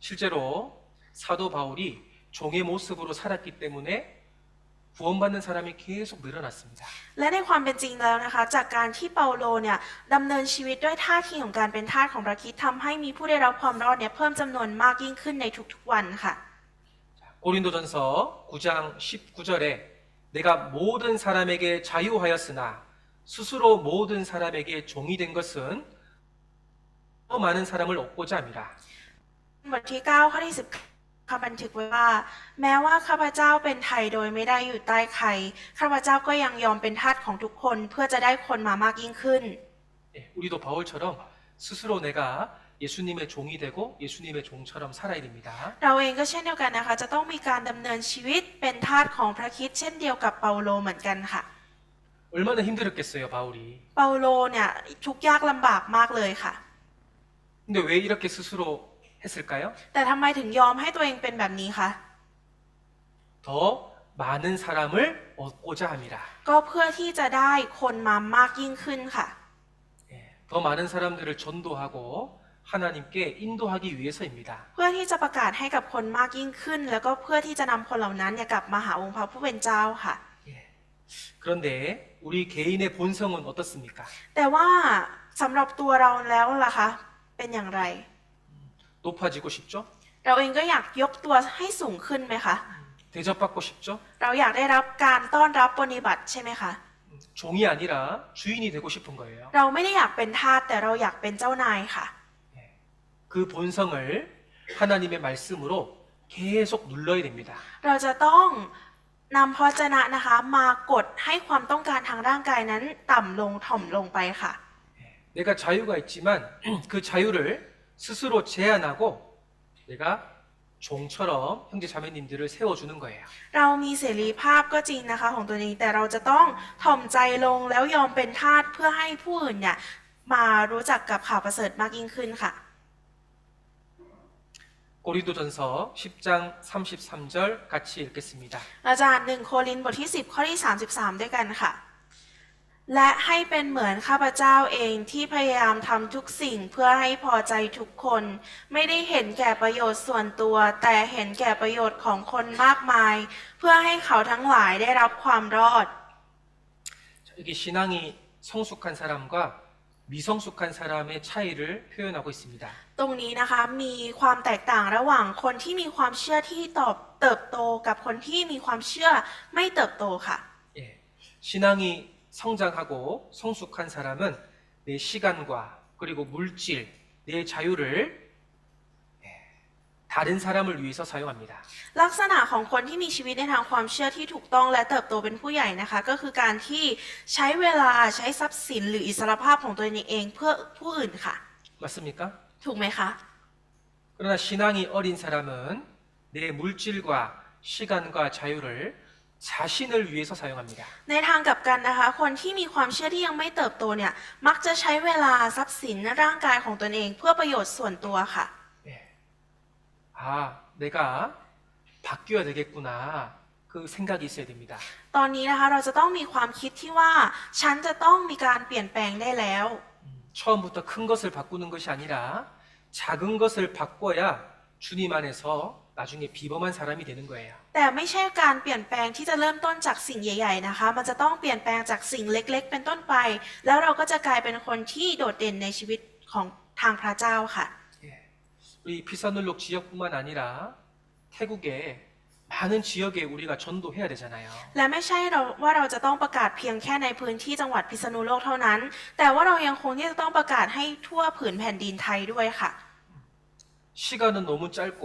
실제로 사도 바울이 종의 모습으로 살았기 때문에 구원받는 사람이 계속 늘어났습니다. และในความเป็นจริงแล้วนะคะจากการที่เปาโลเนี่ยดำเนินชีวิตด้วยท่าทีของการเป็นทาสของพระคริสต์ทำให้มีผู้ได้รับความรอดเนี่ยเพิ่มจำนวนมากยิ่งขึ้นในทุกๆวันค่ะ 고린도전서 9장 19절에 내가 모든 사람에게 자유하였으나 스스로 모든 사람에게 종이 된 것은 더 많은 사람을 얻고자 함이라. บทที่9ข้อที่10บันทึกไว้ว่าแม้ว่าข้าพเจ้าเป็นไทยโดยไม่ได้อยู่ใต้ใครข้าพเจ้าก็ยังยอมเป็นทาสของทุกคนเพื่อจะได้คนมามากยิ่งขึ้น 예, 우리도 바울처럼 스스로 내가 예수님의 종이 되고 예수님의 종처럼 살아야 됩니다. เราเองก็เช่นเดียวกันนะคะจะต้องมีการดำเนินชีวิตเป็นทาสของพระคริสต์เช่นเดียวกับเปาโลเหมือนกันค่ะ 얼마나 힘들었겠어요, 바울이. เปาโลเนี่ยทุกข์ยากลำบากมากเลยค่ะ 근데 왜 이렇게 스스로 했을까요? แต่ทำไมถึงยอมให้ตัวเองเป็นแบบนี้คะ 더 많은 사람을 얻고자 함이라. ก็เพื่อที่จะได้คนมามากยิ่งขึ้นค่ะ 예, 더 많은 사람들을 전도하고 하나님께 인도하기 위해서입니다. เพื่อที่จะประกาศให้กับคนมากยิ่งขึ้น แล้วก็เพื่อที่จะนำคนเหล่านั้นเนี่ยกลับมาหาองค์พระผู้เป็นเจ้าค่ะ 예. 그런데 우리 개인의 본성은 어떻습니까? แต่ว่าสำหรับตัวเราแล้วล่ะคะเป็นอย่างไร 높아지고 싶죠? เราเองก็อยากยกตัวให้สูงขึ้นไหมคะ 대접받고 싶죠? เราอยากได้รับการต้อนรับปฏิบัติใช่ไหมคะ 종이 아니라 주인이 되고 싶은 거예요. เราไม่ได้อยากเป็นทาสแต่เราอยากเป็นเจ้านายค่ะ 그 본성을 하나님의 말씀으로 계속 눌러야 됩니다. เราจะต้องนำพระวจนะนะคะมากดให้ความต้องการทางร่างกายนั้นต่ำลงถ่อมลงไปค่ะ 내가 자유가 있지만 그 자유를 스스로 제한하고 내가 종처럼 형제 자매님들을 세워주는 거예요. เรามีเสรีภาพก็จริงนะคะของตัวเองแต่เราจะต้องถ่อมใจลงแล้วยอมเป็นทาสเพื่อให้ผู้อื่นเนี่ยมารู้จักกับข่าวประเสริฐมากยิ่งขึ้นค่ะ 고린도전서 10장 33절 같이 읽겠습니다. เราจะอ่าน1 โครินธ์บทที่ 10 ข้อที่ 33 ด้วยกันค่ะ และให้เป็นเหมือนข้าพเจ้าเองที่พยายามทำทุกสิ่งเพื่อให้พอใจทุกคน ไม่ได้เห็นแก่ประโยชน์ส่วนตัว แต่เห็นแก่ประโยชน์ของคนมากมาย เพื่อให้เขาทั้งหลายได้รับความรอด 여기 신앙이 성숙한 사람과 미성숙한 사람의 차이를 표현하고 있습니다. ตรงนี้นะคะมีความแตกต่างระหว่างคนที่มีความเชื่อที่เติบโตกับคนที่มีความเชื่อไม่เติบโตค่ะ 예, 신앙이 성장하고 성숙한 사람은 내 시간과 그리고 물질, 내 자유를 다른 사람을 위해서 사용합니다. ลักษณะของคนที่มีชีวิตในทางความเชื่อที่ถูกต้องและเติบโตเป็นผู้ใหญ่นะคะ ก็คือการที่ใช้เวลาใช้ทรัพย์สินหรืออิสรภาพของตัวเองเพื่อผู้อื่นค่ะ 맞습니까? ถูกไหมคะ 그러나 신앙이 어린 사람은 내 물질과 시간과 자유를 자신을 위해서 사용합니다. ในทางกลับกันนะคะ คนที่มีความเชื่อที่ยังไม่เติบโตเนี่ยมักจะใช้เวลาทรัพย์สินร่างกายของตนเองเพื่อประโยชน์ส่วนตัวค่ะ 예. 아, 내가 바뀌어야 되겠구나. 그 생각이 있어야 됩니다. ตอนนี้นะคะเราจะต้องมีความคิดที่ว่าฉันจะต้องมีการเปลี่ยนแปลงได้แล้ว 처음부터 큰 것을 바꾸는 것이 아니라 작은 것을 바꿔야 주님 안에서 나중에 비범한 사람이 되는 거예요. แต่ไม่ใช่การเปลี่ยนแปลงที่จะเริ่มต้นจากสิ่งใหญ่ๆนะคะ มันจะต้องเปลี่ยนแปลงจากสิ่งเล็กๆ เป็นต้นไป แล้วเราก็จะกลายเป็นคนที่โดดเด่นในชีวิตของทางพระเจ้าค่ะ 예. 우리 피사눌록 지역뿐만 아니라 태국의 많은 지역에 우리가 전도해야 되잖아요. และไม่ใช่ว่าเราจะต้องประกาศเพียงแค่ในพื้นที่จังหวัดพิษณุโลกเท่านั้น แต่ว่าเรายังคงที่จะต้องประกาศให้ทั่วผืนแผ่นดินไทยด้วยค่ะ 시간은 너무 짧고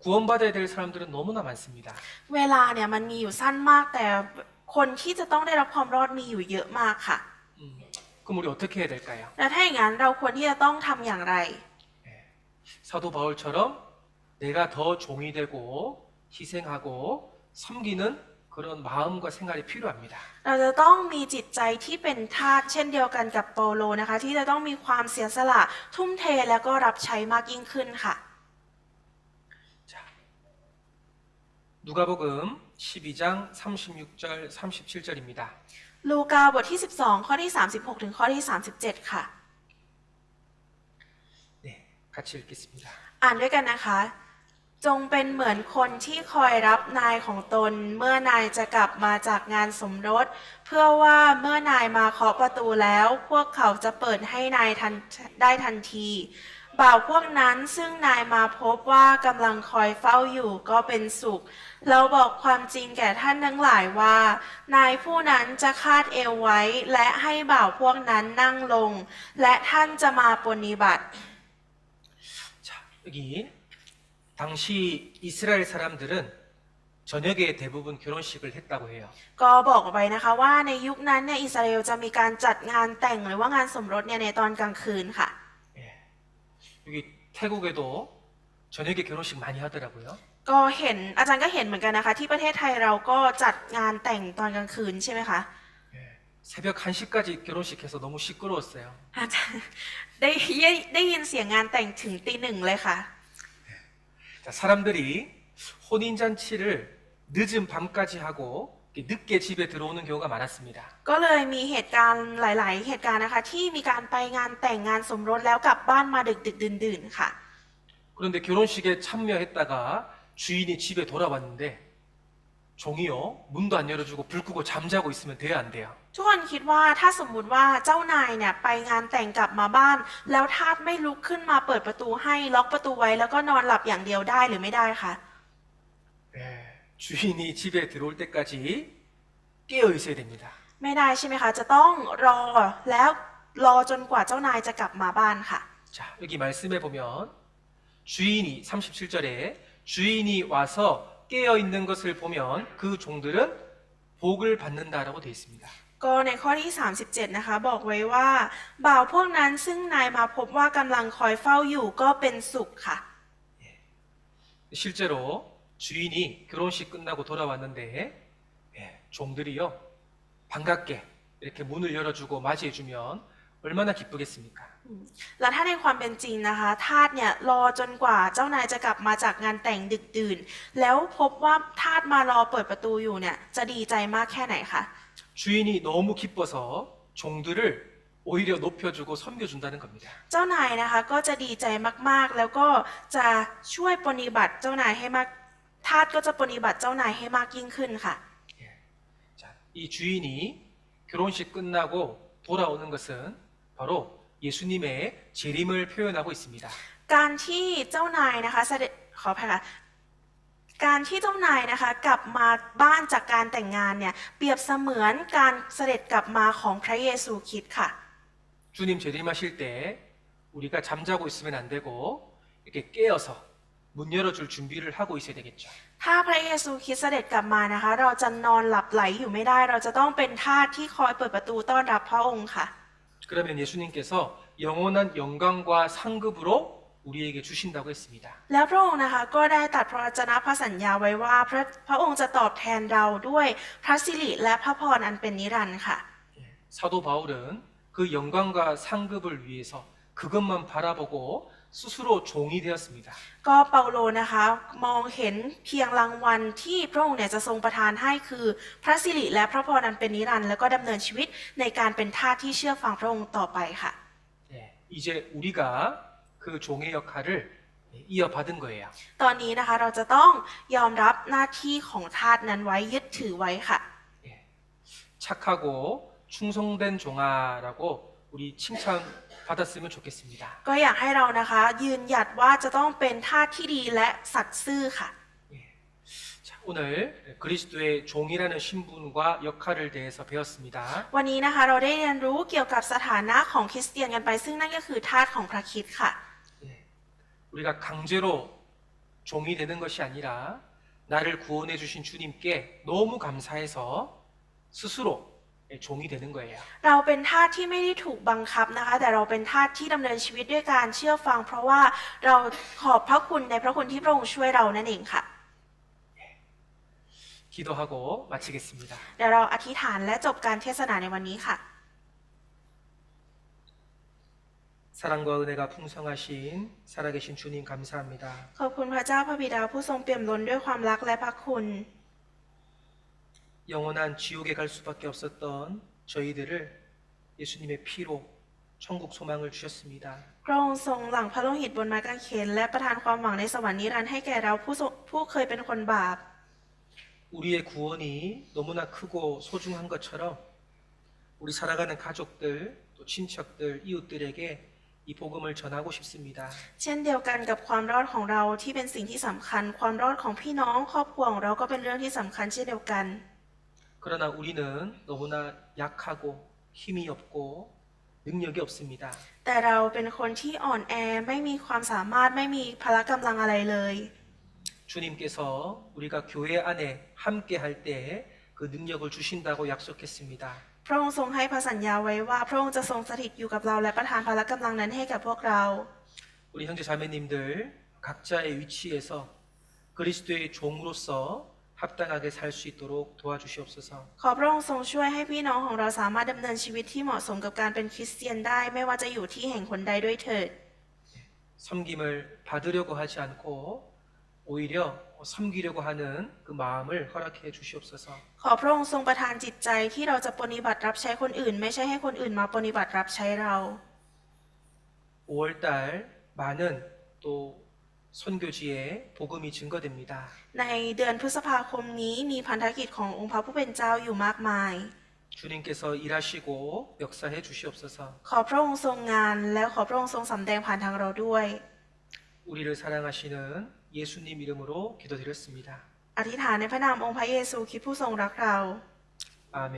구원받아야 될 사람들은 너무나 많습니다. เวลาเนี่ยมันมีอยู่สั้นมาก แต่คนที่จะต้องได้รับความรอดมีอยู่เยอะมากค่ะ 그럼 우리 어떻게 해야 될까요? และถ้าอย่างนั้นเราควรที่จะต้องทำอย่างไร 사도 바울처럼 내가 더 종이 되고 희생하고 섬기는 그런 마음과 생활이 필요합니다. เราจะต้องมีจิตใจที่เป็นทาสเช่นเดียวกันกับเปาโลนะคะ ที่จะต้องมีความเสียสละทุ่มเทแล้วก็รับใช้มากยิ่งขึ้นค่ะ 자, 누가복음 12장 36절 37절입니다. ลูกาบทที่ 12 ข้อที่ 36 ถึงข้อที่ 37 ค่ะ 네, 같이 읽겠습니다. อ่านด้วยกันนะคะ จงเป็นเหมือนคนที่คอยรับนายของตน เมื่อนายจะกลับมาจากงานสมรส เพื่อว่าเมื่อนายมาเคาะประตูแล้ว พวกเขาจะเปิดให้นายได้ทันทีบ่าวพวกนั้นซึ่งนายมาพบว่ากำลังคอยเฝ้าอยู่ก็เป็นสุข เราบอกความจริงแก่ท่านทั้งหลายว่า นายผู้นั้นจะคาดเอวไว้ และให้บ่าวพวกนั้นนั่งลง และท่านจะมาปรนนิบัติ 자, 여기 당시 이스라엘 사람들은 저녁에 대부분 결혼식을 했다고 해요. ก็บอกเอาไว้นะคะว่าในยุคนั้นเนี่ยอิสราเอลจะมีการจัดงานแต่งหรือว่างานสมรสเนี่ยในตอนกลางคืนค่ะ 예. 여기 태국에도 저녁에 결혼식 많이 하더라고요. ก็เห็นอาจารย์ก็เห็นเหมือนกันนะคะ ที่ประเทศไทยเราก็จัดงานแต่งตอนกลางคืนใช่ไหมคะ 예. 새벽 1시까지 결혼식해서 너무 시끄러웠어요. อาจารย์ได้ยินเสียงงานแต่งถึงตี 1เลยค่ะ 자, 사람들이 혼인잔치를 늦은 밤까지 하고 늦게 집에 들어오는 경우가 많았습니다. ก็เลยมีเหตุการณ์หลาย ๆ เหตุการณ์นะคะ ที่มีการไปงานแต่งงานสมรสแล้วกลับบ้านมาดึกๆดื่นๆค่ะ 그런데 결혼식에 참여했다가 주인이 집에 돌아왔는데 종이요 문도 안 열어주고 불 끄고 잠자고 있으면 돼요 안 돼요? ทุกคนคิดว่าถ้าสมมุติว่าเจ้านายเนี่ยไปงานแต่งกลับมาบ้าน แล้วทาสไม่ลุกขึ้นมาเปิดประตูให้ล็อกประตูไว้แล้วก็นอนหลับอย่างเดียวได้หรือไม่ได้คะ 예, 주인이 집에 들어올 때까지 깨어 있어야 됩니다. ไม่ได้ใช่ไหมคะ จะต้องรอแล้วรอจนกว่าเจ้านายจะกลับมาบ้านค่ะ 자, 여기 말씀에 보면 주인이 37절에 주인이 와서 깨어 있는 것을 보면 그 종들은 복을 받는다라고 되어 있습니다. ก็ในข้อที่ 37 นะคะ บอกไว้ว่าบ่าวพวกนั้นซึ่งนายมาพบว่ากำลังคอยเฝ้าอยู่ก็เป็นสุขค่ะ 실제로 주인이 결혼식 끝나고 돌아왔는데 종들이요 반갑게 이렇게 문을 열어주고 맞이해주면 얼마나 기쁘겠습니까? และถ้าในความเป็นจริงนะคะทาสเนี่ยรอจนกว่าเจ้านายจะกลับมาจากงานแต่งดึกดื่นแล้วพบว่าทาสมารอเปิดประตูอยู่เนี่ยจะดีใจมากแค่ไหนคะ 주인이 너무 기뻐서 종들을 오히려 높여주고 섬겨준다는 겁니다. เจ้านายนะคะก็จะดีใจมากๆ แล้วก็จะช่วยปฏิบัติเจ้านายให้มากทาสก็จะปฏิบัติเจ้านายให้มากยิ่งขึ้นค่ะ 자, 이 주인이 결혼식 끝나고 돌아오는 것은 바로 예수님의 재림을 표현하고 있습니다. การที่เจ้านายนะคะเสด็จขออภัยค่ะการที่เจ้านายนะคะกลับมาบ้านจากการแต่งงานเนี่ยเปรียบเสมือนการเสด็จกลับมาของพระเยซูคริสต์ค่ะ 주님 재림하실 때 우리가 잠자고 있으면 안 되고 이렇게 깨어서 문 열어줄 준비를 하고 있어야 되겠죠. ถ้าพระเยซูคริสต์เสด็จกลับมานะคะเราจะนอนหลับไหลอยู่ไม่ได้เราจะต้องเป็นทาสที่คอยเปิดประตูต้อนรับพระองค์ค่ะ 그러면 예수님께서 영원한 영광과 상급으로 우리에게 주신다고 했습니다. แล้วพระองค์นะคะก็ได้ตรัสพระวจนะพระสัญญาไว้ว่าพระองค์จะตอบแทนเราด้วยพระสิริและพระพรอันเป็นนิรันดร์ค่ะ 사도 바울은 그 영광과 상급을 위해서 그것만 바라보고 스스로 종이 되었습니다. ก็เปาโลนะคะมองเห็นเพียงรางวัลที่พระองค์เนี่ยจะทรงประทานให้คือพระสิริและพระพรอันเป็นนิรันดร์แล้วก็ดำเนินชีวิตในการเป็นทาสที่เชื่อฟังพระองค์ต่อไปค่ะ 이제 우리가 그 종의 역할을 이어받은 거예요. ตอนนี้นะคะเราจะต้องยอมรับหน้าที่ของทาสนั้นไว้ยึดถือไว้ค่ะ 착하고 충성된 종아라고 우리 칭찬 받았으면 좋겠습니다. ก็อยากให้เรานะคะยืนหยัดว่าจะต้องเป็นทาสที่ดีและสัตย์ซื่อค่ะ 자, 오늘 그리스도의 종이라는 신분과 역할을 대해서 배웠습니다. วันนี้นะคะเราได้เรียนรู้เกี่ยวกับสถานะของคริสเตียนกันไปซึ่งนั่นก็คือทาสของพระคริสต์ค่ะ 우리가 강제로 종이 되는 것이 아니라 나를 구원해 주신 주님께 너무 감사해서 스스로 종이 되는 거예요. เราเป็นทาสที่ไม่ได้ถูกบังคับนะคะแต่เราเป็นทาสที่ดำเนินชีวิตด้วยการเชื่อฟัง เพราะว่าเราขอบพระคุณในพระคุณที่พระองค์ช่วยเรานั่นเองค่ะ 기도하고 마치겠습니다. เดี๋ยวเราอธิษฐานและจบการเทศนาในวันนี้ค่ะ 사랑과 은혜가 풍성하신 살아계신 주님 감사합니다. ขอบคุณพระเจ้าพระบิดาผู้ทรงเปี่ยมล้นด้วยความรักและพระคุณ 영원한 지옥에 갈 수밖에 없었던 저희들을 예수님의 피로 천국 소망을 주셨습니다. พระองค์ทรงหลั่งพระโลหิตบนไม้กางเขนและประทานความหวังในสวรรค์นิรันดร์ให้แก่เราผู้เคยเป็นคนบาป 우리의 구원이 너무나 크고 소중한 것처럼 우리 살아가는 가족들, 또 친척들, 이웃들에게 이 복음을 전하고 싶습니다. เช่นเดียวกันกับความรอดของเราที่เป็นสิ่งที่สำคัญ ความรอดของพี่น้องครอบครัวของเราก็เป็นเรื่องที่สำคัญเช่นเดียวกัน 그러나 우리는 너무나 약하고 힘이 없고 능력이 없습니다. แต่เราเป็นคนที่อ่อนแอไม่มีความสามารถไม่มีพละกำลังอะไรเลย 주님께서 우리가 교회 안에 함께 할 때 그 능력을 주신다고 약속했습니다. พระองค์ทรงให้พระสัญญาไว้ว่าพระองค์จะทรงสถิตอยู่กับเราและประทานพละกำลังนั้นให้กับพวกเรา 우리 형제 자매님들 각자의 위치에서 그리스도의 종으로서 합당하게 살 수 있도록 도와주시옵소서. ขอพระองค์ทรงช่วยให้พี่น้องของเราสามารถดำเนินชีวิตที่เหมาะสมกับการเป็นคริสเตียนได้ไม่ว่าจะอยู่ที่แห่งคนใดด้วยเถิด 섬김을 받으려고 하지 않고 오히려 섬기려고 하는 그 마음을 허락해 주시옵소서. ขอพระองค์ทรงประทานจิตใจที่เราจะปฏิบัติรับใช้คนอื่น ไม่ใช่ให้คนอื่นมาปฏิบัติรับใช้เรา 5월달 많은 또 선교지에 복음이 증거됩니다. ในเดือนพฤษภาคมนี้มีพันธกิจขององค์พระผู้เป็นเจ้าอยู่มากมาย 주님께서 일하시고 역사해 주시옵소서. ขอพระองค์ทรงงานและขอพระองค์ทรงสำแดงผ่านทางเราด้วย 우리를 사랑하시는 예수님 이름으로 기도드렸습니다. อธิษฐานในพระนามองค์พระเยซูคริสต์ผู้ทรงรักเรา 아멘.